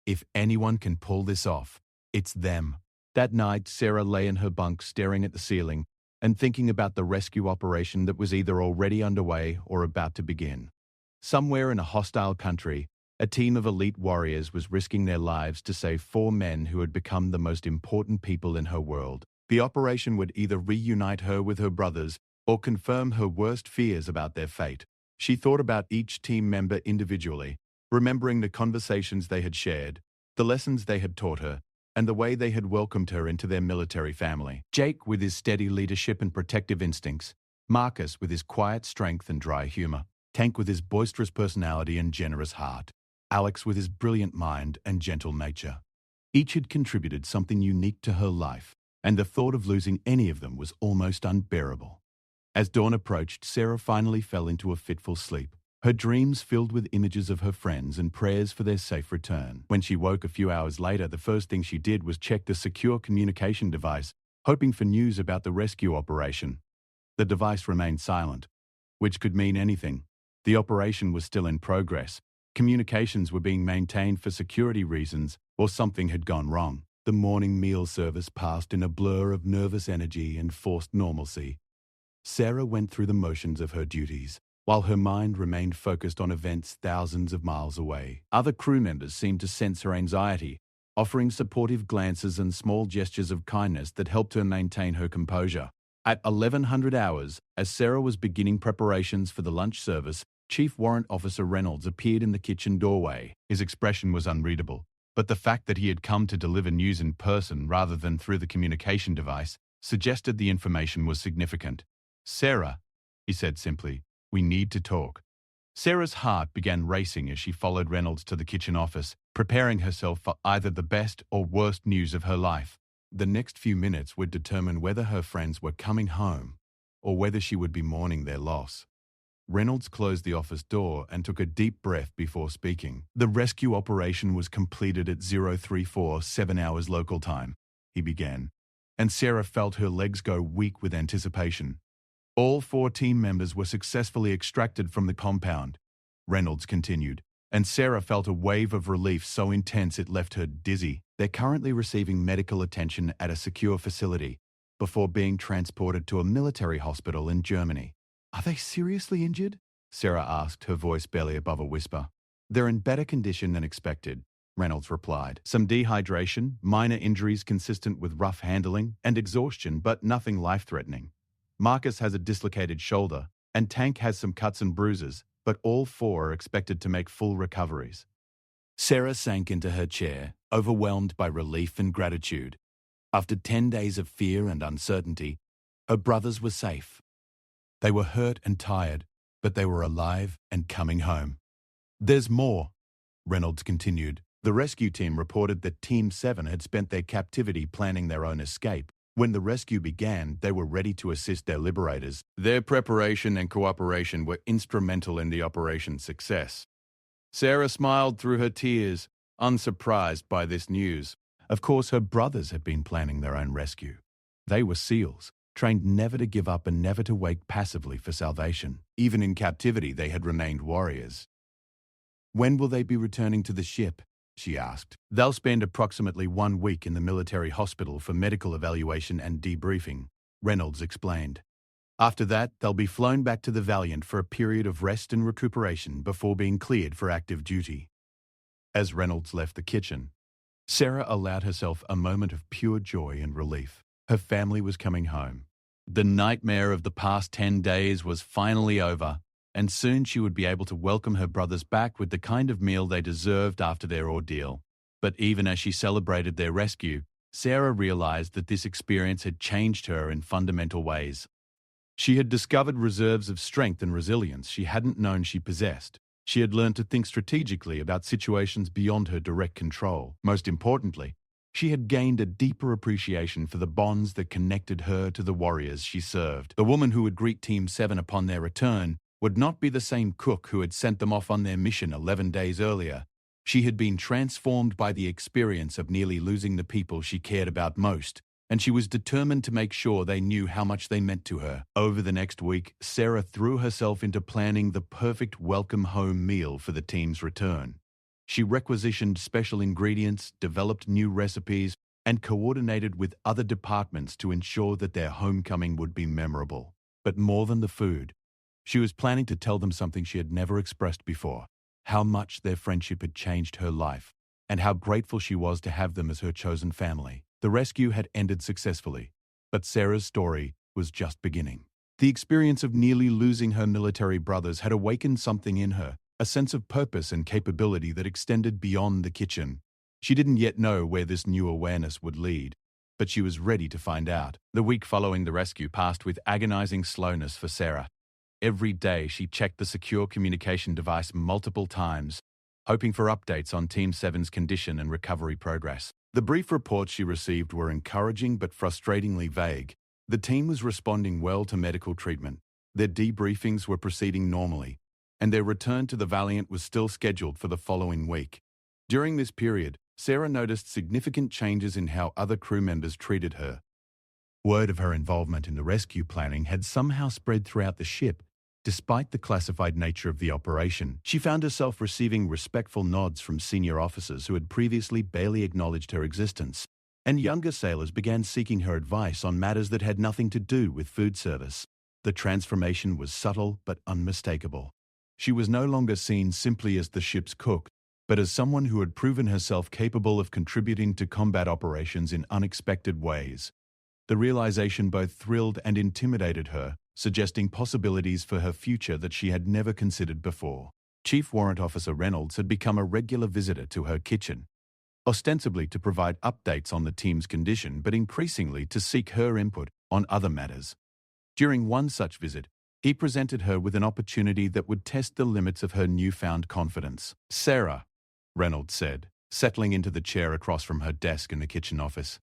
If anyone can pull this off, it's them." That night, Sarah lay in her bunk staring at the ceiling and thinking about the rescue operation that was either already underway or about to begin. Somewhere in a hostile country, a team of elite warriors was risking their lives to save 4 men who had become the most important people in her world. The operation would either reunite her with her brothers or confirm her worst fears about their fate. She thought about each team member individually, remembering the conversations they had shared, the lessons they had taught her, and the way they had welcomed her into their military family. Jake with his steady leadership and protective instincts, Marcus with his quiet strength and dry humor, Tank with his boisterous personality and generous heart, Alex with his brilliant mind and gentle nature. Each had contributed something unique to her life, and the thought of losing any of them was almost unbearable. As dawn approached, Sarah finally fell into a fitful sleep, her dreams filled with images of her friends and prayers for their safe return. When she woke a few hours later, the first thing she did was check the secure communication device, hoping for news about the rescue operation. The device remained silent, which could mean anything. The operation was still in progress. Communications were being maintained for security reasons, or something had gone wrong. The morning meal service passed in a blur of nervous energy and forced normalcy. Sarah went through the motions of her duties, while her mind remained focused on events thousands of miles away. Other crew members seemed to sense her anxiety, offering supportive glances and small gestures of kindness that helped her maintain her composure. At 1100 hours, as Sarah was beginning preparations for the lunch service, Chief Warrant Officer Reynolds appeared in the kitchen doorway. His expression was unreadable, but the fact that he had come to deliver news in person rather than through the communication device suggested the information was significant. "Sarah," he said simply, "we need to talk." Sarah's heart began racing as she followed Reynolds to the kitchen office, preparing herself for either the best or worst news of her life. The next few minutes would determine whether her friends were coming home or whether she would be mourning their loss. Reynolds closed the office door and took a deep breath before speaking. The rescue operation was completed at 0347 hours local time, he began, and Sarah felt her legs go weak with anticipation. All 4 team members were successfully extracted from the compound, Reynolds continued, and Sarah felt a wave of relief so intense it left her dizzy. They're currently receiving medical attention at a secure facility before being transported to a military hospital in Germany. Are they seriously injured? Sarah asked, her voice barely above a whisper. They're in better condition than expected, Reynolds replied. Some dehydration, minor injuries consistent with rough handling, and exhaustion, but nothing life-threatening. Marcus has a dislocated shoulder, and Tank has some cuts and bruises, but all 4 are expected to make full recoveries. Sarah sank into her chair, overwhelmed by relief and gratitude. After 10 days of fear and uncertainty, her brothers were safe. They were hurt and tired, but they were alive and coming home. There's more, Reynolds continued. The rescue team reported that Team 7 had spent their captivity planning their own escape. When the rescue began, they were ready to assist their liberators. Their preparation and cooperation were instrumental in the operation's success. Sarah smiled through her tears, unsurprised by this news. Of course, her brothers had been planning their own rescue. They were SEALs, trained never to give up and never to wait passively for salvation. Even in captivity, they had remained warriors. When will they be returning to the ship? She asked. They'll spend approximately 1 week in the military hospital for medical evaluation and debriefing, Reynolds explained. After that, they'll be flown back to the Valiant for a period of rest and recuperation before being cleared for active duty. As Reynolds left the kitchen, Sarah allowed herself a moment of pure joy and relief. Her family was coming home. The nightmare of the past 10 days was finally over, and soon she would be able to welcome her brothers back with the kind of meal they deserved after their ordeal. But even as she celebrated their rescue, Sarah realized that this experience had changed her in fundamental ways. She had discovered reserves of strength and resilience she hadn't known she possessed. She had learned to think strategically about situations beyond her direct control. Most importantly, she had gained a deeper appreciation for the bonds that connected her to the warriors she served. The woman who would greet Team 7 upon their return would not be the same cook who had sent them off on their mission 11 days earlier. She had been transformed by the experience of nearly losing the people she cared about most, and she was determined to make sure they knew how much they meant to her. Over the next week, Sarah threw herself into planning the perfect welcome home meal for the team's return. She requisitioned special ingredients, developed new recipes, and coordinated with other departments to ensure that their homecoming would be memorable. But more than the food, she was planning to tell them something she had never expressed before: how much their friendship had changed her life, and how grateful she was to have them as her chosen family. The rescue had ended successfully, but Sarah's story was just beginning. The experience of nearly losing her military brothers had awakened something in her, a sense of purpose and capability that extended beyond the kitchen. She didn't yet know where this new awareness would lead, but she was ready to find out. The week following the rescue passed with agonizing slowness for Sarah. Every day she checked the secure communication device multiple times, hoping for updates on Team 7's condition and recovery progress. The brief reports she received were encouraging but frustratingly vague. The team was responding well to medical treatment. Their debriefings were proceeding normally, and their return to the Valiant was still scheduled for the following week. During this period, Sarah noticed significant changes in how other crew members treated her. Word of her involvement in the rescue planning had somehow spread throughout the ship. Despite the classified nature of the operation, she found herself receiving respectful nods from senior officers who had previously barely acknowledged her existence, and younger sailors began seeking her advice on matters that had nothing to do with food service. The transformation was subtle but unmistakable. She was no longer seen simply as the ship's cook, but as someone who had proven herself capable of contributing to combat operations in unexpected ways. The realization both thrilled and intimidated her, suggesting possibilities for her future that she had never considered before. Chief Warrant Officer Reynolds had become a regular visitor to her kitchen, ostensibly to provide updates on the team's condition, but increasingly to seek her input on other matters. During one such visit, He presented her with an opportunity that would test the limits of her newfound confidence. "Sarah," Reynolds said, settling into the chair across from her desk in the kitchen office.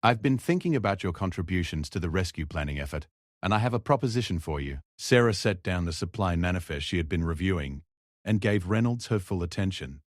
"I've been thinking about your contributions to the rescue planning effort, and I have a proposition for you." Sarah set down the supply manifest she had been reviewing and gave Reynolds her full attention.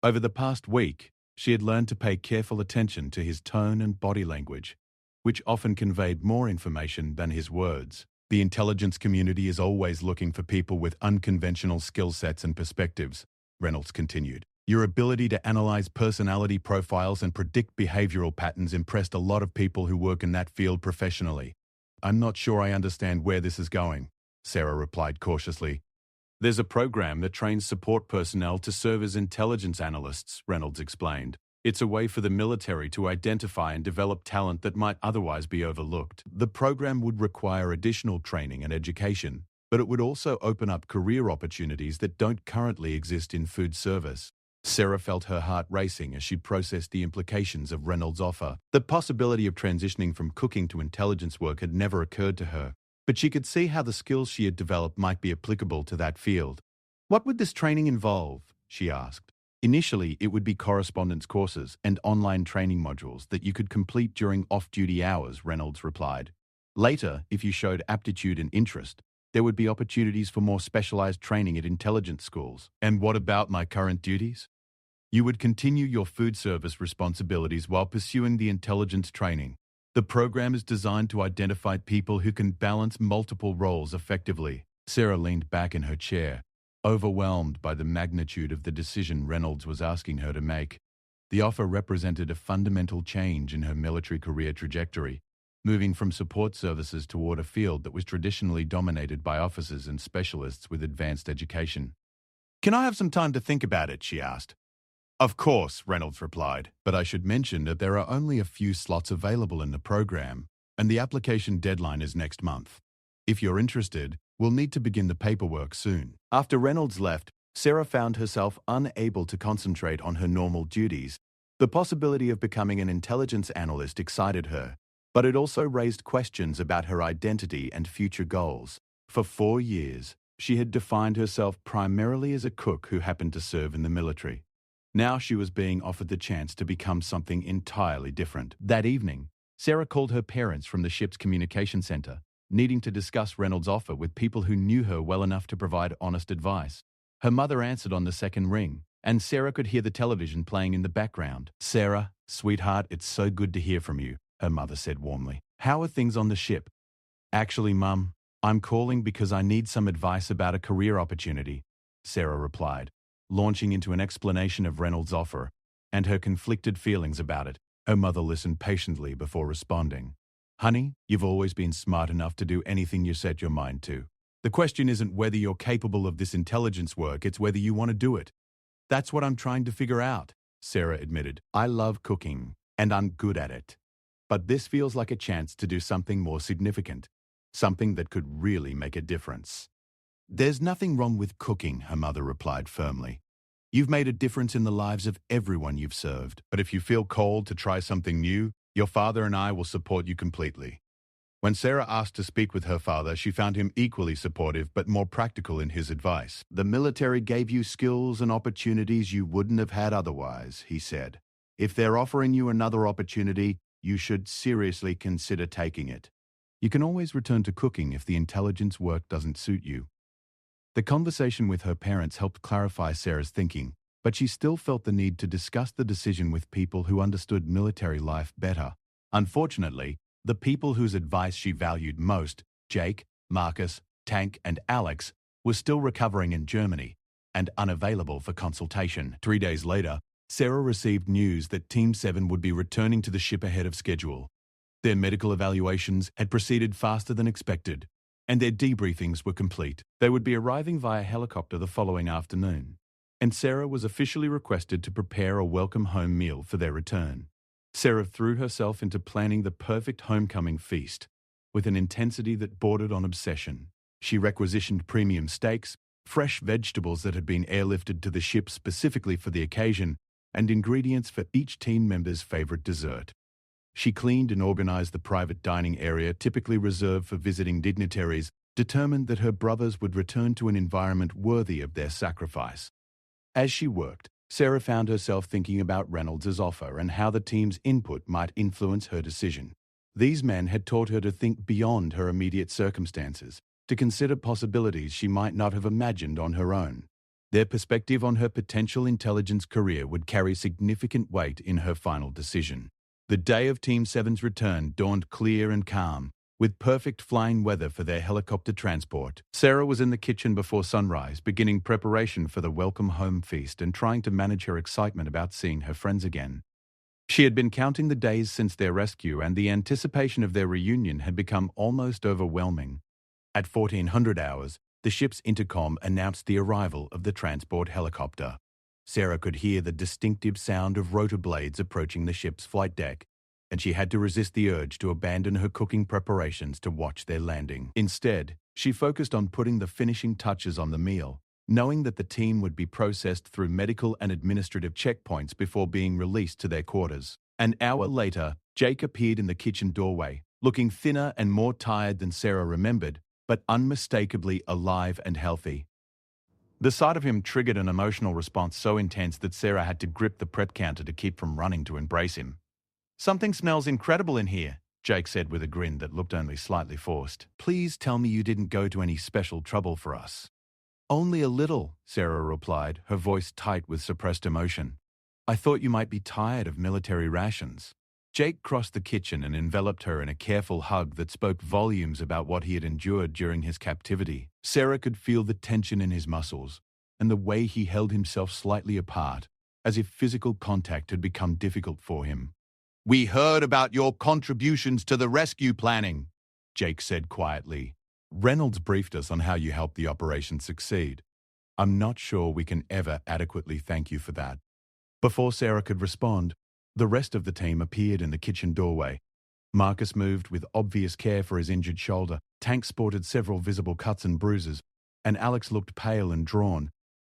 Over the past week, she had learned to pay careful attention to his tone and body language, which often conveyed more information than his words. "The intelligence community is always looking for people with unconventional skill sets and perspectives," Reynolds continued. "Your ability to analyze personality profiles and predict behavioral patterns impressed a lot of people who work in that field professionally." "I'm not sure I understand where this is going," Sarah replied cautiously. "There's a program that trains support personnel to serve as intelligence analysts," Reynolds explained. "It's a way for the military to identify and develop talent that might otherwise be overlooked. The program would require additional training and education, but it would also open up career opportunities that don't currently exist in food service." Sarah felt her heart racing as she processed the implications of Reynolds' offer. The possibility of transitioning from cooking to intelligence work had never occurred to her, but she could see how the skills she had developed might be applicable to that field. "What would this training involve?" she asked. "Initially, it would be correspondence courses and online training modules that you could complete during off-duty hours," Reynolds replied. "Later, if you showed aptitude and interest, there would be opportunities for more specialized training at intelligence schools." "And what about my current duties?" "You would continue your food service responsibilities while pursuing the intelligence training. The program is designed to identify people who can balance multiple roles effectively." Sarah leaned back in her chair, overwhelmed by the magnitude of the decision Reynolds was asking her to make. The offer represented a fundamental change in her military career trajectory, moving from support services toward a field that was traditionally dominated by officers and specialists with advanced education. "Can I have some time to think about it?" she asked. "Of course," Reynolds replied, "but I should mention that there are only a few slots available in the program, and the application deadline is next month. If you're interested, we'll need to begin the paperwork soon." After Reynolds left, Sarah found herself unable to concentrate on her normal duties. The possibility of becoming an intelligence analyst excited her, but it also raised questions about her identity and future goals. For 4 years, she had defined herself primarily as a cook who happened to serve in the military. Now she was being offered the chance to become something entirely different. That evening, Sarah called her parents from the ship's communication center, needing to discuss Reynolds' offer with people who knew her well enough to provide honest advice. Her mother answered on the second ring, and Sarah could hear the television playing in the background. "Sarah, sweetheart, it's so good to hear from you," her mother said warmly. "How are things on the ship?" "Actually, Mum, I'm calling because I need some advice about a career opportunity," Sarah replied, launching into an explanation of Reynolds' offer and her conflicted feelings about it. Her mother listened patiently before responding. "Honey, you've always been smart enough to do anything you set your mind to. The question isn't whether you're capable of this intelligence work, it's whether you want to do it." "That's what I'm trying to figure out," Sarah admitted. "I love cooking, and I'm good at it. But this feels like a chance to do something more significant, something that could really make a difference." "There's nothing wrong with cooking," her mother replied firmly. "You've made a difference in the lives of everyone you've served. But if you feel called to try something new, your father and I will support you completely." When Sarah asked to speak with her father, she found him equally supportive but more practical in his advice. "The military gave you skills and opportunities you wouldn't have had otherwise," he said. "If they're offering you another opportunity, you should seriously consider taking it. You can always return to cooking if the intelligence work doesn't suit you." The conversation with her parents helped clarify Sarah's thinking, but she still felt the need to discuss the decision with people who understood military life better. Unfortunately, the people whose advice she valued most, Jake, Marcus, Tank, and Alex, were still recovering in Germany and unavailable for consultation. 3 days later, Sarah received news that Team 7 would be returning to the ship ahead of schedule. Their medical evaluations had proceeded faster than expected, and their debriefings were complete. They would be arriving via helicopter the following afternoon, and Sarah was officially requested to prepare a welcome home meal for their return. Sarah threw herself into planning the perfect homecoming feast with an intensity that bordered on obsession. She requisitioned premium steaks, fresh vegetables that had been airlifted to the ship specifically for the occasion, and ingredients for each team member's favorite dessert. She cleaned and organized the private dining area typically reserved for visiting dignitaries determined that her brothers would return to an environment worthy of their sacrifice. As she worked, Sarah found herself thinking about Reynolds' offer and how the team's input might influence her decision. These men had taught her to think beyond her immediate circumstances, to consider possibilities she might not have imagined on her own. Their perspective on her potential intelligence career would carry significant weight in her final decision. The day of Team 7's return dawned clear and calm, with perfect flying weather for their helicopter transport. Sarah was in the kitchen before sunrise, beginning preparation for the welcome home feast and trying to manage her excitement about seeing her friends again. She had been counting the days since their rescue, and the anticipation of their reunion had become almost overwhelming. At 1400 hours, the ship's intercom announced the arrival of the transport helicopter. Sarah could hear the distinctive sound of rotor blades approaching the ship's flight deck, and she had to resist the urge to abandon her cooking preparations to watch their landing. Instead, she focused on putting the finishing touches on the meal, knowing that the team would be processed through medical and administrative checkpoints before being released to their quarters. An hour later, Jake appeared in the kitchen doorway, looking thinner and more tired than Sarah remembered, but unmistakably alive and healthy. The sight of him triggered an emotional response so intense that Sarah had to grip the prep counter to keep from running to embrace him. "Something smells incredible in here," Jake said with a grin that looked only slightly forced. "Please tell me you didn't go to any special trouble for us." "Only a little," Sarah replied, her voice tight with suppressed emotion. "I thought you might be tired of military rations." Jake crossed the kitchen and enveloped her in a careful hug that spoke volumes about what he had endured during his captivity. Sarah could feel the tension in his muscles and the way he held himself slightly apart, as if physical contact had become difficult for him. "We heard about your contributions to the rescue planning," Jake said quietly. "Reynolds briefed us on how you helped the operation succeed. I'm not sure we can ever adequately thank you for that." Before Sarah could respond, the rest of the team appeared in the kitchen doorway. Marcus moved with obvious care for his injured shoulder. Tank sported several visible cuts and bruises, and Alex looked pale and drawn,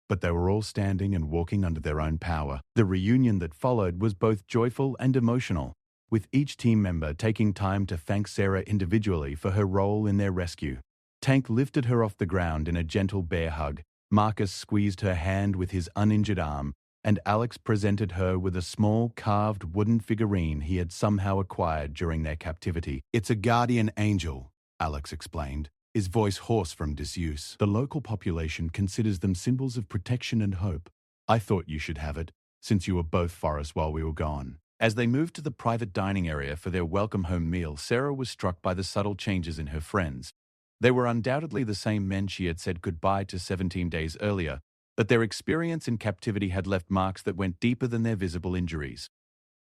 but they were all standing and walking under their own power. The reunion that followed was both joyful and emotional, with each team member taking time to thank Sarah individually for her role in their rescue. Tank lifted her off the ground in a gentle bear hug. Marcus squeezed her hand with his uninjured arm, and Alex presented her with a small carved wooden figurine he had somehow acquired during their captivity. "It's a guardian angel," Alex explained, his voice hoarse from disuse. "The local population considers them symbols of protection and hope. I thought you should have it, since you were both for us while we were gone." As they moved to the private dining area for their welcome home meal, Sarah was struck by the subtle changes in her friends. They were undoubtedly the same men she had said goodbye to 17 days earlier, but their experience in captivity had left marks that went deeper than their visible injuries.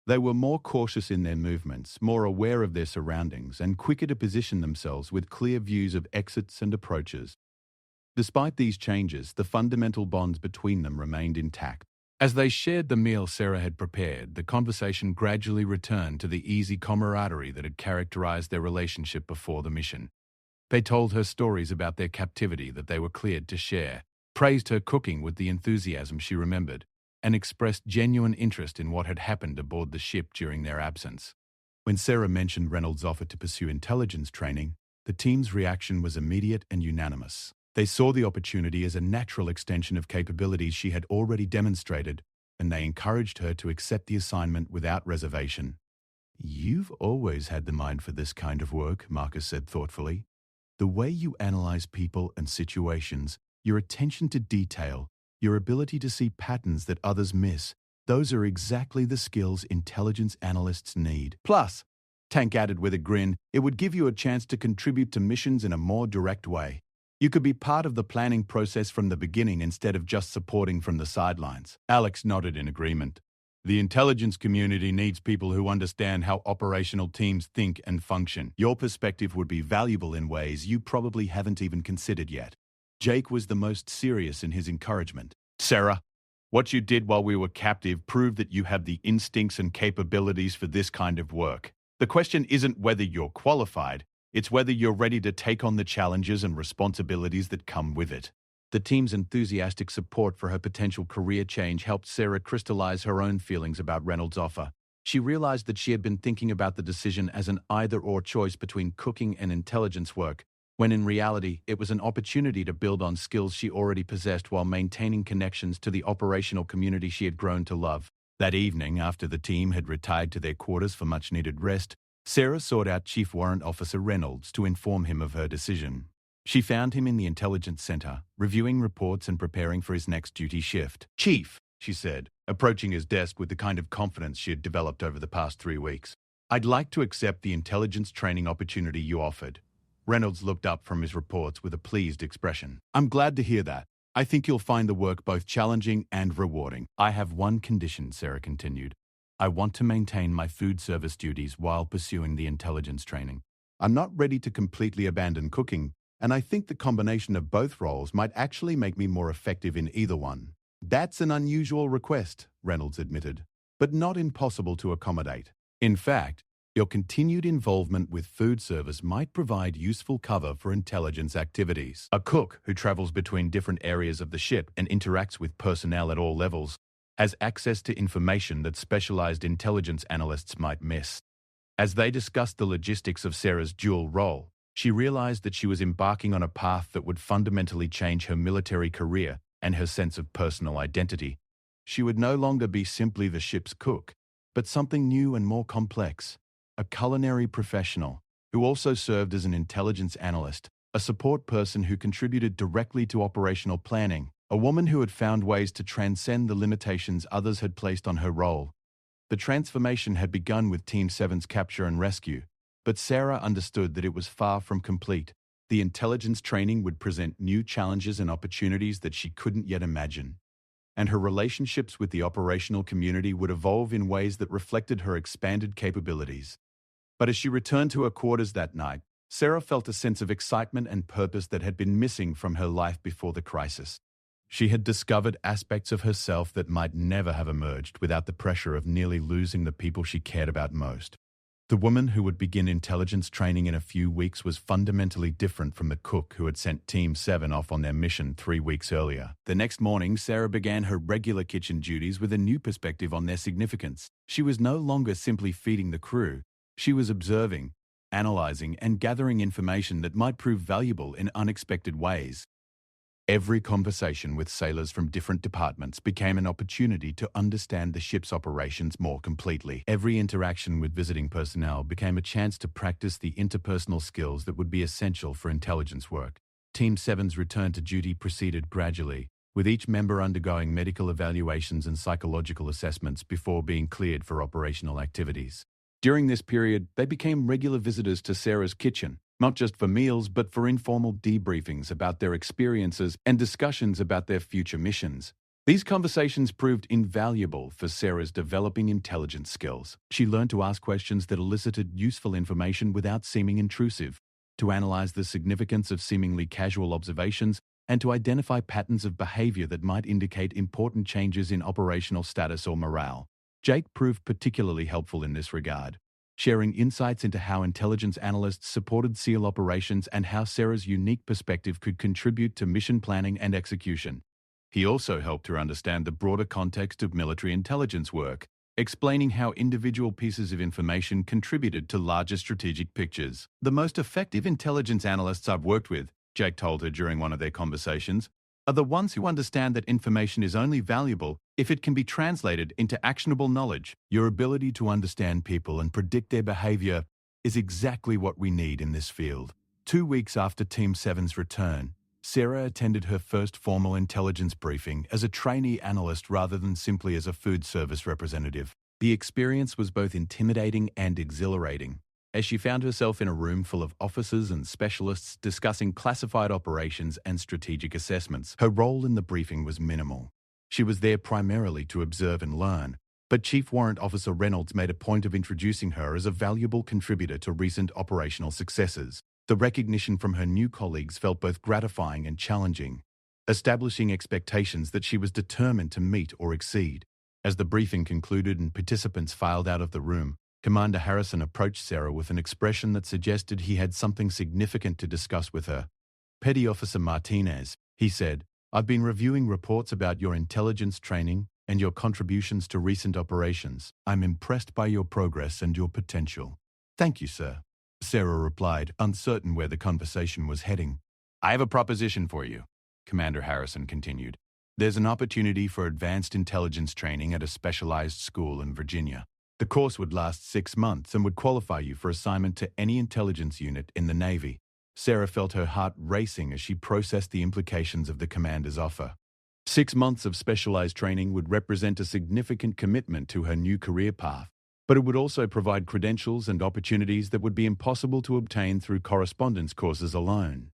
They were more cautious in their movements, more aware of their surroundings, and quicker to position themselves with clear views of exits and approaches. Despite these changes, the fundamental bonds between them remained intact. As they shared the meal Sarah had prepared, the conversation gradually returned to the easy camaraderie that had characterized their relationship before the mission. They told her stories about their captivity that they were cleared to share, praised her cooking with the enthusiasm she remembered, and expressed genuine interest in what had happened aboard the ship during their absence. When Sarah mentioned Reynolds' offer to pursue intelligence training, the team's reaction was immediate and unanimous. They saw the opportunity as a natural extension of capabilities she had already demonstrated, and they encouraged her to accept the assignment without reservation. "You've always had the mind for this kind of work," Marcus said thoughtfully. "The way you analyze people and situations, your attention to detail, your ability to see patterns that others miss, those are exactly the skills intelligence analysts need. Plus," Tank added with a grin, "it would give you a chance to contribute to missions in a more direct way. You could be part of the planning process from the beginning instead of just supporting from the sidelines." Alex nodded in agreement. "The intelligence community needs people who understand how operational teams think and function. Your perspective would be valuable in ways you probably haven't even considered yet." Jake was the most serious in his encouragement. "Sarah, what you did while we were captive proved that you have the instincts and capabilities for this kind of work. The question isn't whether you're qualified, it's whether you're ready to take on the challenges and responsibilities that come with it." The team's enthusiastic support for her potential career change helped Sarah crystallize her own feelings about Reynolds' offer. She realized that she had been thinking about the decision as an either-or choice between cooking and intelligence work, when in reality it was an opportunity to build on skills she already possessed while maintaining connections to the operational community she had grown to love. That evening, after the team had retired to their quarters for much-needed rest, Sarah sought out Chief Warrant Officer Reynolds to inform him of her decision. She found him in the intelligence center, reviewing reports and preparing for his next duty shift. "Chief," she said, approaching his desk with the kind of confidence she had developed over the past 3 weeks, "I'd like to accept the intelligence training opportunity you offered." Reynolds looked up from his reports with a pleased expression. "I'm glad to hear that. I think you'll find the work both challenging and rewarding." "I have one condition," Sarah continued. "I want to maintain my food service duties while pursuing the intelligence training. I'm not ready to completely abandon cooking, and I think the combination of both roles might actually make me more effective in either one." "That's an unusual request," Reynolds admitted, "but not impossible to accommodate. In fact, your continued involvement with food service might provide useful cover for intelligence activities. A cook who travels between different areas of the ship and interacts with personnel at all levels has access to information that specialized intelligence analysts might miss." As they discussed the logistics of Sarah's dual role, she realized that she was embarking on a path that would fundamentally change her military career and her sense of personal identity. She would no longer be simply the ship's cook, but something new and more complex. A culinary professional who also served as an intelligence analyst, a support person who contributed directly to operational planning, a woman who had found ways to transcend the limitations others had placed on her role. The transformation had begun with Team 7's capture and rescue, but Sarah understood that it was far from complete. The intelligence training would present new challenges and opportunities that she couldn't yet imagine, and her relationships with the operational community would evolve in ways that reflected her expanded capabilities. But as she returned to her quarters that night, Sarah felt a sense of excitement and purpose that had been missing from her life before the crisis. She had discovered aspects of herself that might never have emerged without the pressure of nearly losing the people she cared about most. The woman who would begin intelligence training in a few weeks was fundamentally different from the cook who had sent Team 7 off on their mission 3 weeks earlier. The next morning, Sarah began her regular kitchen duties with a new perspective on their significance. She was no longer simply feeding the crew. She was observing, analyzing, and gathering information that might prove valuable in unexpected ways. Every conversation with sailors from different departments became an opportunity to understand the ship's operations more completely. Every interaction with visiting personnel became a chance to practice the interpersonal skills that would be essential for intelligence work. Team 7's return to duty proceeded gradually, with each member undergoing medical evaluations and psychological assessments before being cleared for operational activities. During this period, they became regular visitors to Sarah's kitchen, not just for meals, but for informal debriefings about their experiences and discussions about their future missions. These conversations proved invaluable for Sarah's developing intelligence skills. She learned to ask questions that elicited useful information without seeming intrusive, to analyze the significance of seemingly casual observations, and to identify patterns of behavior that might indicate important changes in operational status or morale. Jake proved particularly helpful in this regard, sharing insights into how intelligence analysts supported SEAL operations and how Sarah's unique perspective could contribute to mission planning and execution. He also helped her understand the broader context of military intelligence work, explaining how individual pieces of information contributed to larger strategic pictures. "The most effective intelligence analysts I've worked with," Jake told her during one of their conversations, "are the ones who understand that information is only valuable if it can be translated into actionable knowledge. Your ability to understand people and predict their behavior is exactly what we need in this field." 2 weeks after Team 7's return, Sarah attended her first formal intelligence briefing as a trainee analyst rather than simply as a food service representative. The experience was both intimidating and exhilarating, as she found herself in a room full of officers and specialists discussing classified operations and strategic assessments. Her role in the briefing was minimal. She was there primarily to observe and learn, but Chief Warrant Officer Reynolds made a point of introducing her as a valuable contributor to recent operational successes. The recognition from her new colleagues felt both gratifying and challenging, establishing expectations that she was determined to meet or exceed. As the briefing concluded and participants filed out of the room, Commander Harrison approached Sarah with an expression that suggested he had something significant to discuss with her. "Petty Officer Martinez," he said, "I've been reviewing reports about your intelligence training and your contributions to recent operations. I'm impressed by your progress and your potential." "Thank you, sir." Sarah replied, uncertain where the conversation was heading. I have a proposition for you, Commander Harrison continued. There's an opportunity for advanced intelligence training at a specialized school in Virginia. The course would last 6 months and would qualify you for assignment to any intelligence unit in the Navy. Sarah felt her heart racing as she processed the implications of the commander's offer. 6 months of specialized training would represent a significant commitment to her new career path, but it would also provide credentials and opportunities that would be impossible to obtain through correspondence courses alone.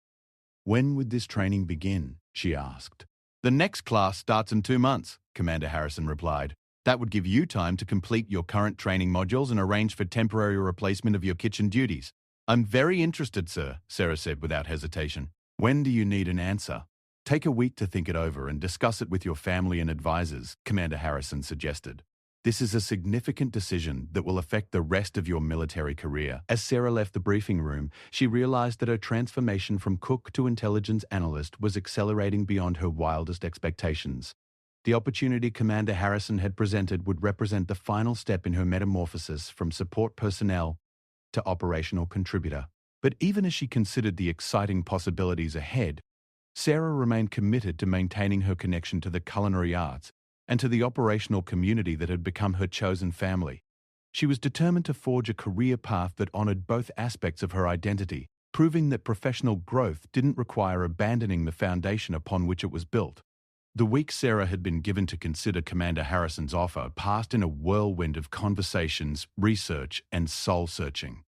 When would this training begin? She asked. The next class starts in 2 months, Commander Harrison replied. That would give you time to complete your current training modules and arrange for temporary replacement of your kitchen duties. I'm very interested, sir, Sarah said without hesitation. When do you need an answer? Take a week to think it over and discuss it with your family and advisors, Commander Harrison suggested. This is a significant decision that will affect the rest of your military career. As Sarah left the briefing room, she realized that her transformation from cook to intelligence analyst was accelerating beyond her wildest expectations. The opportunity Commander Harrison had presented would represent the final step in her metamorphosis from support personnel to operational contributor. But even as she considered the exciting possibilities ahead, Sarah remained committed to maintaining her connection to the culinary arts and to the operational community that had become her chosen family. She was determined to forge a career path that honored both aspects of her identity, proving that professional growth didn't require abandoning the foundation upon which it was built. The week Sarah had been given to consider Commander Harrison's offer passed in a whirlwind of conversations, research, and soul-searching.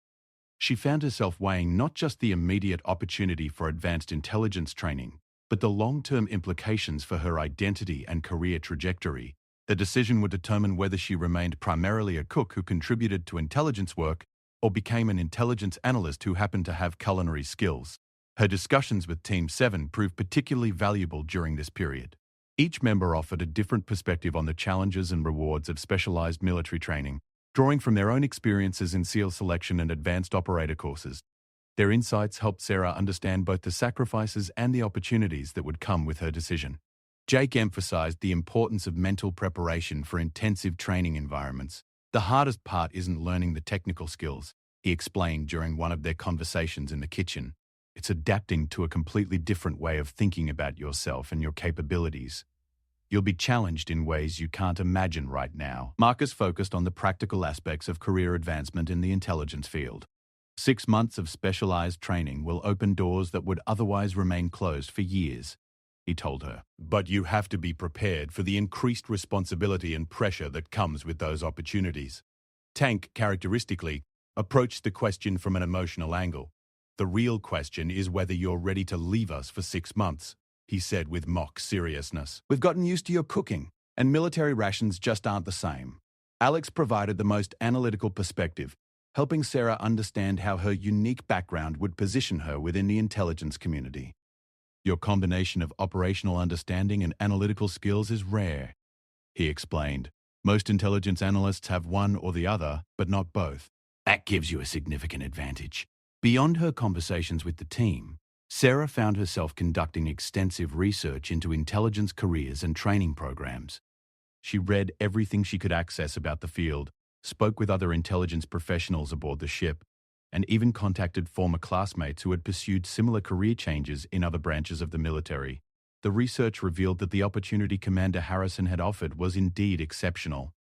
She found herself weighing not just the immediate opportunity for advanced intelligence training, but the long-term implications for her identity and career trajectory. The decision would determine whether she remained primarily a cook who contributed to intelligence work or became an intelligence analyst who happened to have culinary skills. Her discussions with Team 7 proved particularly valuable during this period. Each member offered a different perspective on the challenges and rewards of specialized military training, drawing from their own experiences in SEAL selection and advanced operator courses. Their insights helped Sarah understand both the sacrifices and the opportunities that would come with her decision. Jake emphasized the importance of mental preparation for intensive training environments. The hardest part isn't learning the technical skills, he explained during one of their conversations in the kitchen. It's adapting to a completely different way of thinking about yourself and your capabilities. You'll be challenged in ways you can't imagine right now. Marcus focused on the practical aspects of career advancement in the intelligence field. 6 months of specialized training will open doors that would otherwise remain closed for years, he told her. But you have to be prepared for the increased responsibility and pressure that comes with those opportunities. Tank, characteristically, approached the question from an emotional angle. The real question is whether you're ready to leave us for 6 months, he said with mock seriousness. We've gotten used to your cooking, and military rations just aren't the same. Alex provided the most analytical perspective, helping Sarah understand how her unique background would position her within the intelligence community. Your combination of operational understanding and analytical skills is rare, he explained. Most intelligence analysts have one or the other, but not both. That gives you a significant advantage. Beyond her conversations with the team, Sarah found herself conducting extensive research into intelligence careers and training programs. She read everything she could access about the field, spoke with other intelligence professionals aboard the ship, and even contacted former classmates who had pursued similar career changes in other branches of the military. The research revealed that the opportunity Commander Harrison had offered was indeed exceptional.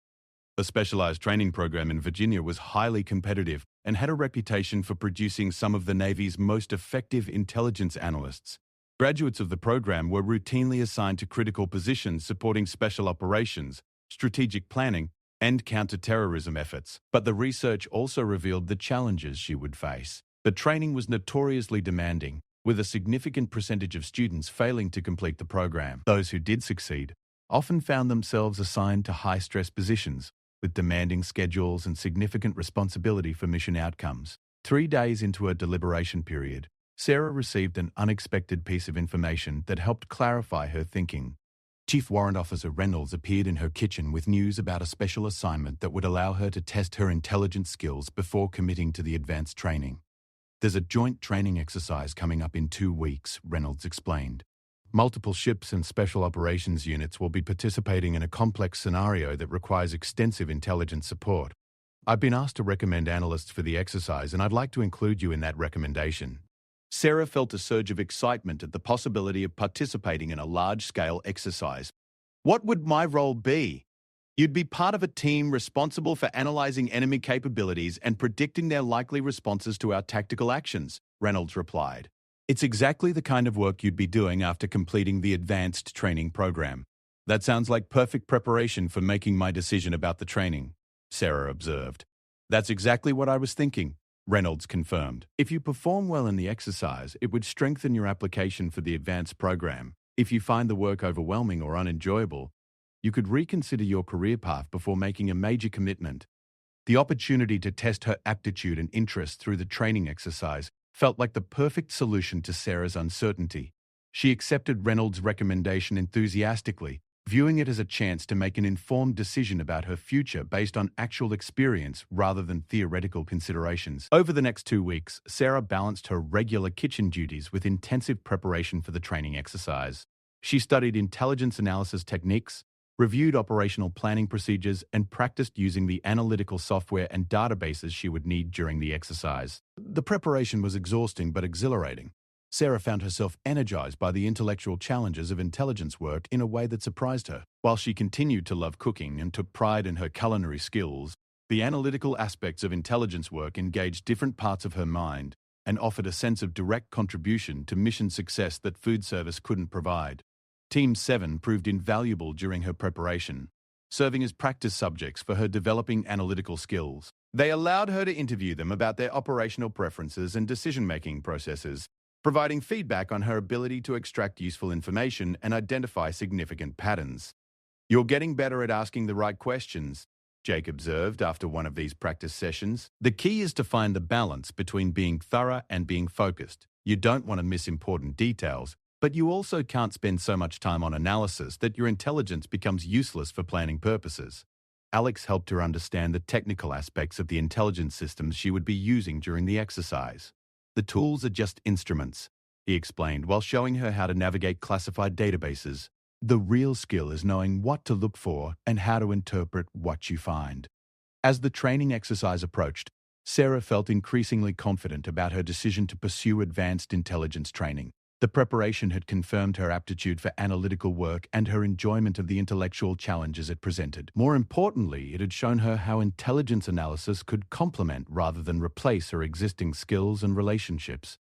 The specialized training program in Virginia was highly competitive and had a reputation for producing some of the Navy's most effective intelligence analysts. Graduates of the program were routinely assigned to critical positions supporting special operations, strategic planning, and counter-terrorism efforts. But the research also revealed the challenges she would face. The training was notoriously demanding, with a significant percentage of students failing to complete the program. Those who did succeed often found themselves assigned to high-stress positions, with demanding schedules and significant responsibility for mission outcomes. 3 days into a deliberation period, Sarah received an unexpected piece of information that helped clarify her thinking. Chief Warrant Officer Reynolds appeared in her kitchen with news about a special assignment that would allow her to test her intelligence skills before committing to the advanced training. There's a joint training exercise coming up in 2 weeks, Reynolds explained. Multiple ships and special operations units will be participating in a complex scenario that requires extensive intelligence support. I've been asked to recommend analysts for the exercise, and I'd like to include you in that recommendation. Sarah felt a surge of excitement at the possibility of participating in a large-scale exercise. What would my role be? You'd be part of a team responsible for analyzing enemy capabilities and predicting their likely responses to our tactical actions, Reynolds replied. It's exactly the kind of work you'd be doing after completing the advanced training program. That sounds like perfect preparation for making my decision about the training, Sarah observed. That's exactly what I was thinking, Reynolds confirmed. If you perform well in the exercise, it would strengthen your application for the advanced program. If you find the work overwhelming or unenjoyable, you could reconsider your career path before making a major commitment. The opportunity to test her aptitude and interest through the training exercise felt like the perfect solution to Sarah's uncertainty. She accepted Reynolds' recommendation enthusiastically, viewing it as a chance to make an informed decision about her future based on actual experience rather than theoretical considerations. Over the next 2 weeks, Sarah balanced her regular kitchen duties with intensive preparation for the training exercise. She studied intelligence analysis techniques, reviewed operational planning procedures, and practiced using the analytical software and databases she would need during the exercise. The preparation was exhausting but exhilarating. Sarah found herself energized by the intellectual challenges of intelligence work in a way that surprised her. While she continued to love cooking and took pride in her culinary skills, the analytical aspects of intelligence work engaged different parts of her mind and offered a sense of direct contribution to mission success that food service couldn't provide. Team 7 proved invaluable during her preparation, serving as practice subjects for her developing analytical skills. They allowed her to interview them about their operational preferences and decision-making processes, providing feedback on her ability to extract useful information and identify significant patterns. You're getting better at asking the right questions, Jake observed after one of these practice sessions. The key is to find the balance between being thorough and being focused. You don't want to miss important details, but you also can't spend so much time on analysis that your intelligence becomes useless for planning purposes. Alex helped her understand the technical aspects of the intelligence systems she would be using during the exercise. The tools are just instruments, he explained while showing her how to navigate classified databases. The real skill is knowing what to look for and how to interpret what you find. As the training exercise approached, Sarah felt increasingly confident about her decision to pursue advanced intelligence training. The preparation had confirmed her aptitude for analytical work and her enjoyment of the intellectual challenges it presented. More importantly, it had shown her how intelligence analysis could complement rather than replace her existing skills and relationships.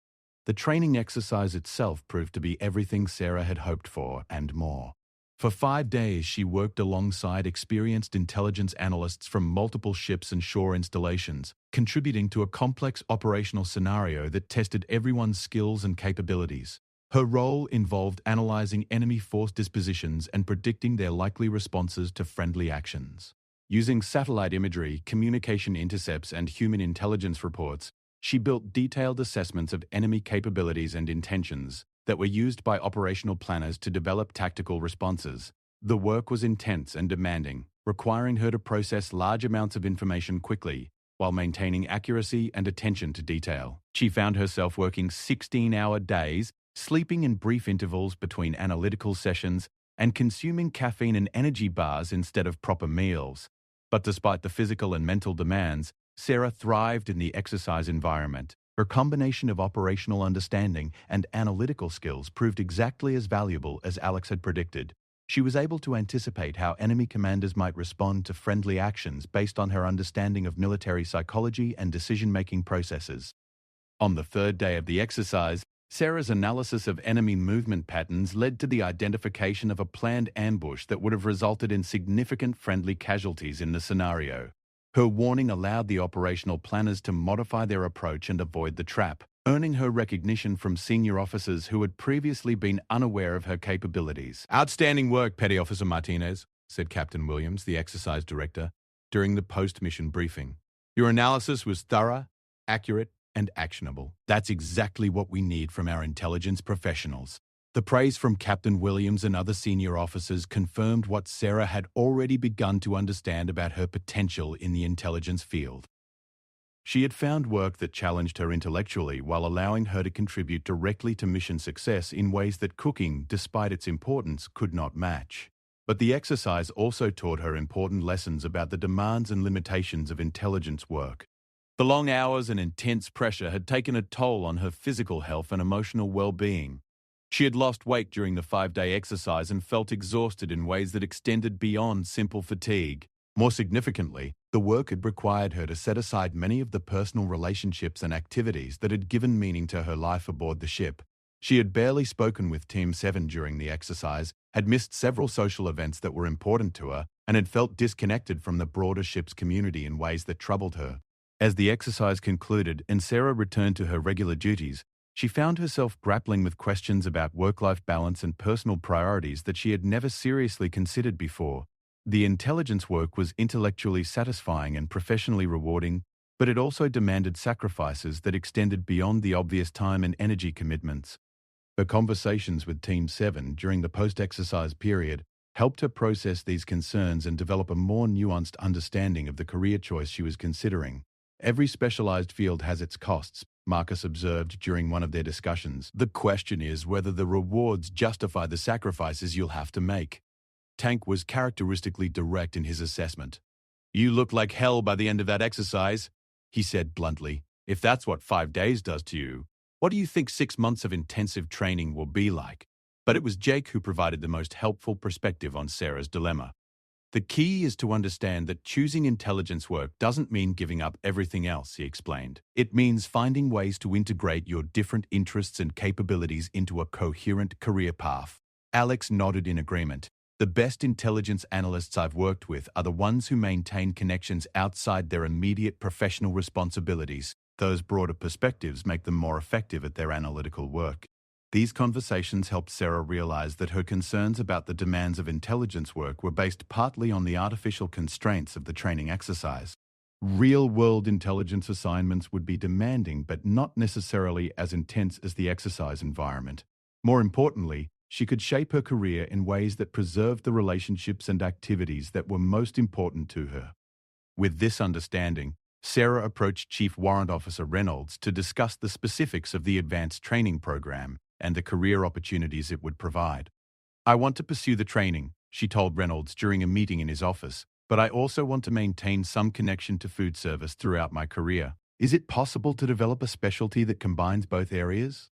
The training exercise itself proved to be everything Sarah had hoped for and more. For 5 days, she worked alongside experienced intelligence analysts from multiple ships and shore installations, contributing to a complex operational scenario that tested everyone's skills and capabilities. Her role involved analyzing enemy force dispositions and predicting their likely responses to friendly actions. Using satellite imagery, communication intercepts, and human intelligence reports, she built detailed assessments of enemy capabilities and intentions that were used by operational planners to develop tactical responses. The work was intense and demanding, requiring her to process large amounts of information quickly while maintaining accuracy and attention to detail. She found herself working 16-hour days, sleeping in brief intervals between analytical sessions, and consuming caffeine and energy bars instead of proper meals. But despite the physical and mental demands, Sarah thrived in the exercise environment. Her combination of operational understanding and analytical skills proved exactly as valuable as Alex had predicted. She was able to anticipate how enemy commanders might respond to friendly actions based on her understanding of military psychology and decision-making processes. On the 3rd day of the exercise, Sarah's analysis of enemy movement patterns led to the identification of a planned ambush that would have resulted in significant friendly casualties in the scenario. Her warning allowed the operational planners to modify their approach and avoid the trap, earning her recognition from senior officers who had previously been unaware of her capabilities. "Outstanding work, Petty Officer Martinez," said Captain Williams, the exercise director, during the post-mission briefing. "Your analysis was thorough, accurate, and actionable. That's exactly what we need from our intelligence professionals." The praise from Captain Williams and other senior officers confirmed what Sarah had already begun to understand about her potential in the intelligence field. She had found work that challenged her intellectually while allowing her to contribute directly to mission success in ways that cooking, despite its importance, could not match. But the exercise also taught her important lessons about the demands and limitations of intelligence work. The long hours and intense pressure had taken a toll on her physical health and emotional well-being. She had lost weight during the 5-day exercise and felt exhausted in ways that extended beyond simple fatigue. More significantly, the work had required her to set aside many of the personal relationships and activities that had given meaning to her life aboard the ship. She had barely spoken with Team 7 during the exercise, had missed several social events that were important to her, and had felt disconnected from the broader ship's community in ways that troubled her. As the exercise concluded and Sarah returned to her regular duties, she found herself grappling with questions about work-life balance and personal priorities that she had never seriously considered before. The intelligence work was intellectually satisfying and professionally rewarding, but it also demanded sacrifices that extended beyond the obvious time and energy commitments. Her conversations with Team 7 during the post-exercise period helped her process these concerns and develop a more nuanced understanding of the career choice she was considering. Every specialized field has its costs, Marcus observed during one of their discussions. The question is whether the rewards justify the sacrifices you'll have to make. Tank was characteristically direct in his assessment. "You look like hell by the end of that exercise," he said bluntly. "If that's what 5 days does to you, what do you think 6 months of intensive training will be like?" But it was Jake who provided the most helpful perspective on Sarah's dilemma. "The key is to understand that choosing intelligence work doesn't mean giving up everything else," he explained. "It means finding ways to integrate your different interests and capabilities into a coherent career path." Alex nodded in agreement. "The best intelligence analysts I've worked with are the ones who maintain connections outside their immediate professional responsibilities. Those broader perspectives make them more effective at their analytical work." These conversations helped Sarah realize that her concerns about the demands of intelligence work were based partly on the artificial constraints of the training exercise. Real-world intelligence assignments would be demanding but not necessarily as intense as the exercise environment. More importantly, she could shape her career in ways that preserved the relationships and activities that were most important to her. With this understanding, Sarah approached Chief Warrant Officer Reynolds to discuss the specifics of the advanced training program and the career opportunities it would provide. "I want to pursue the training," she told Reynolds during a meeting in his office, "but I also want to maintain some connection to food service throughout my career. Is it possible to develop a specialty that combines both areas?"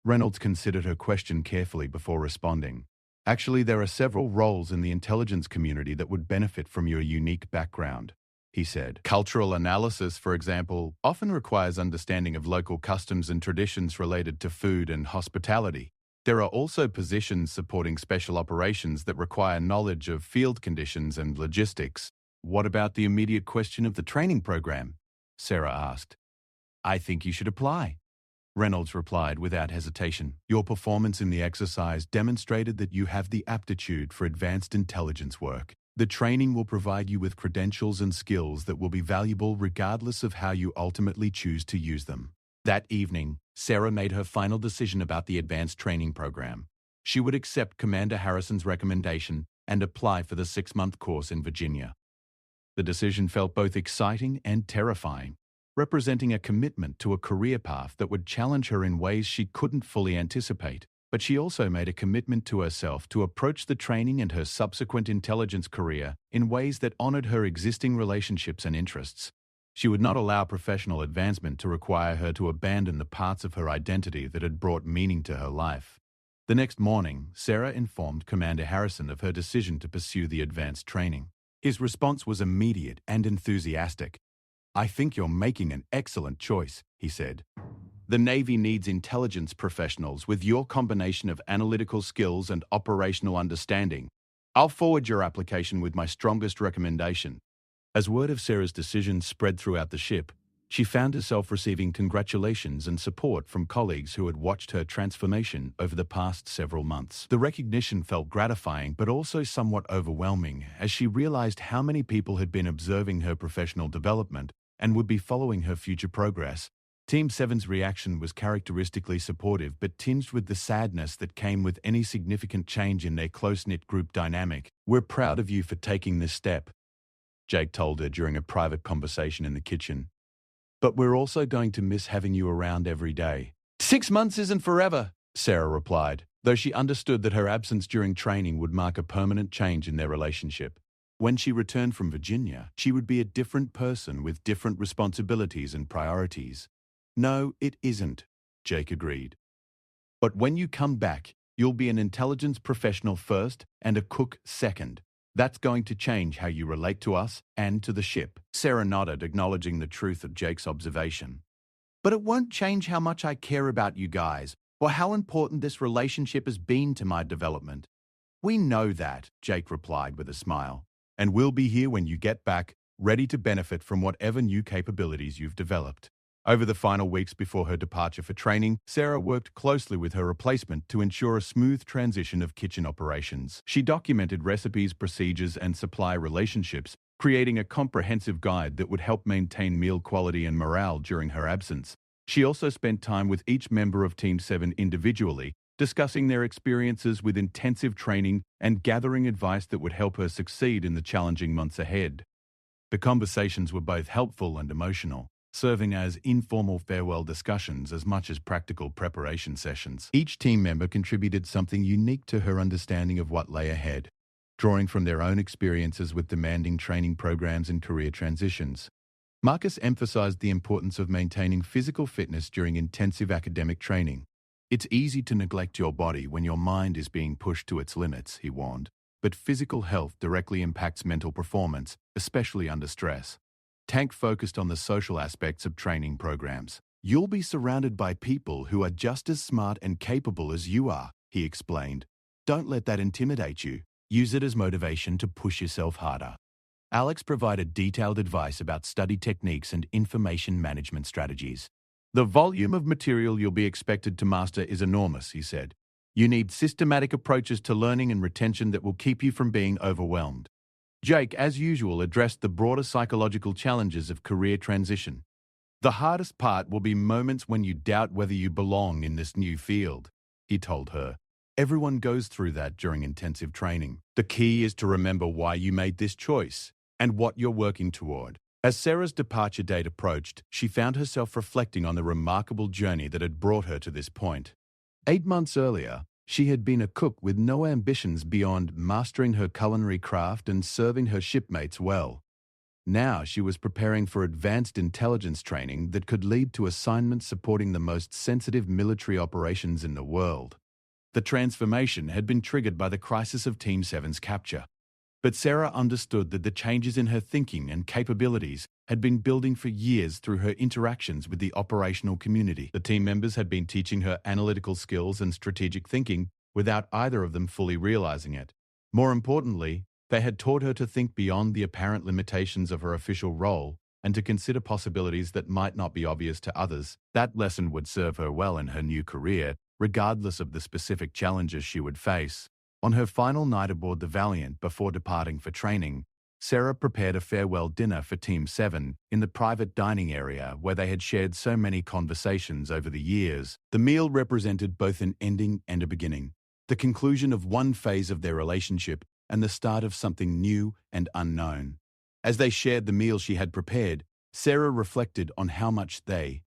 Reynolds considered her question carefully before responding. "Actually, there are several roles in the intelligence community that would benefit from your unique background," he said. "Cultural analysis, for example, often requires understanding of local customs and traditions related to food and hospitality. There are also positions supporting special operations that require knowledge of field conditions and logistics." "What about the immediate question of the training program?" Sarah asked. "I think you should apply," Reynolds replied without hesitation. "Your performance in the exercise demonstrated that you have the aptitude for advanced intelligence work. The training will provide you with credentials and skills that will be valuable regardless of how you ultimately choose to use them." That evening, Sarah made her final decision about the advanced training program. She would accept Commander Harrison's recommendation and apply for the 6-month course in Virginia. The decision felt both exciting and terrifying, representing a commitment to a career path that would challenge her in ways she couldn't fully anticipate. But she also made a commitment to herself to approach the training and her subsequent intelligence career in ways that honored her existing relationships and interests. She would not allow professional advancement to require her to abandon the parts of her identity that had brought meaning to her life. The next morning, Sarah informed Commander Harrison of her decision to pursue the advanced training. His response was immediate and enthusiastic. "I think you're making an excellent choice," he said. "The Navy needs intelligence professionals with your combination of analytical skills and operational understanding. I'll forward your application with my strongest recommendation." As word of Sarah's decision spread throughout the ship, she found herself receiving congratulations and support from colleagues who had watched her transformation over the past several months. The recognition felt gratifying but also somewhat overwhelming as she realized how many people had been observing her professional development and would be following her future progress. Team 7's reaction was characteristically supportive but tinged with the sadness that came with any significant change in their close-knit group dynamic. "We're proud of you for taking this step," Jake told her during a private conversation in the kitchen. "But we're also going to miss having you around every day." 6 months isn't forever," Sarah replied, though she understood that her absence during training would mark a permanent change in their relationship. When she returned from Virginia, she would be a different person with different responsibilities and priorities. No, it isn't, Jake agreed. But when you come back, you'll be an intelligence professional first and a cook second. That's going to change how you relate to us and to the ship. Sarah nodded, acknowledging the truth of Jake's observation. But it won't change how much I care about you guys, or how important this relationship has been to my development. We know that, Jake replied with a smile. And we'll be here when you get back, ready to benefit from whatever new capabilities you've developed. Over the final weeks before her departure for training, Sarah worked closely with her replacement to ensure a smooth transition of kitchen operations. She documented recipes, procedures, and supply relationships, creating a comprehensive guide that would help maintain meal quality and morale during her absence. She also spent time with each member of Team 7 individually, discussing their experiences with intensive training and gathering advice that would help her succeed in the challenging months ahead. The conversations were both helpful and emotional, serving as informal farewell discussions as much as practical preparation sessions. Each team member contributed something unique to her understanding of what lay ahead, drawing from their own experiences with demanding training programs and career transitions. Marcus emphasized the importance of maintaining physical fitness during intensive academic training. It's easy to neglect your body when your mind is being pushed to its limits, he warned, but physical health directly impacts mental performance, especially under stress. Tank focused on the social aspects of training programs. You'll be surrounded by people who are just as smart and capable as you are, he explained. Don't let that intimidate you. Use it as motivation to push yourself harder. Alex provided detailed advice about study techniques and information management strategies. The volume of material you'll be expected to master is enormous, he said. You need systematic approaches to learning and retention that will keep you from being overwhelmed. Jake, as usual, addressed the broader psychological challenges of career transition. The hardest part will be moments when you doubt whether you belong in this new field, he told her. Everyone goes through that during intensive training. The key is to remember why you made this choice and what you're working toward. As Sarah's departure date approached, she found herself reflecting on the remarkable journey that had brought her to this point. 8 months earlier, she had been a cook with no ambitions beyond mastering her culinary craft and serving her shipmates well. Now she was preparing for advanced intelligence training that could lead to assignments supporting the most sensitive military operations in the world. The transformation had been triggered by the crisis of Team 7's capture. But Sarah understood that the changes in her thinking and capabilities had been building for years through her interactions with the operational community. The team members had been teaching her analytical skills and strategic thinking without either of them fully realizing it. More importantly, they had taught her to think beyond the apparent limitations of her official role and to consider possibilities that might not be obvious to others. That lesson would serve her well in her new career, regardless of the specific challenges she would face. On her final night aboard the Valiant before departing for training, Sarah prepared a farewell dinner for Team 7 in the private dining area where they had shared so many conversations over the years. The meal represented both an ending and a beginning, the conclusion of one phase of their relationship and the start of something new and unknown. As they shared the meal she had prepared, Sarah reflected on how much they,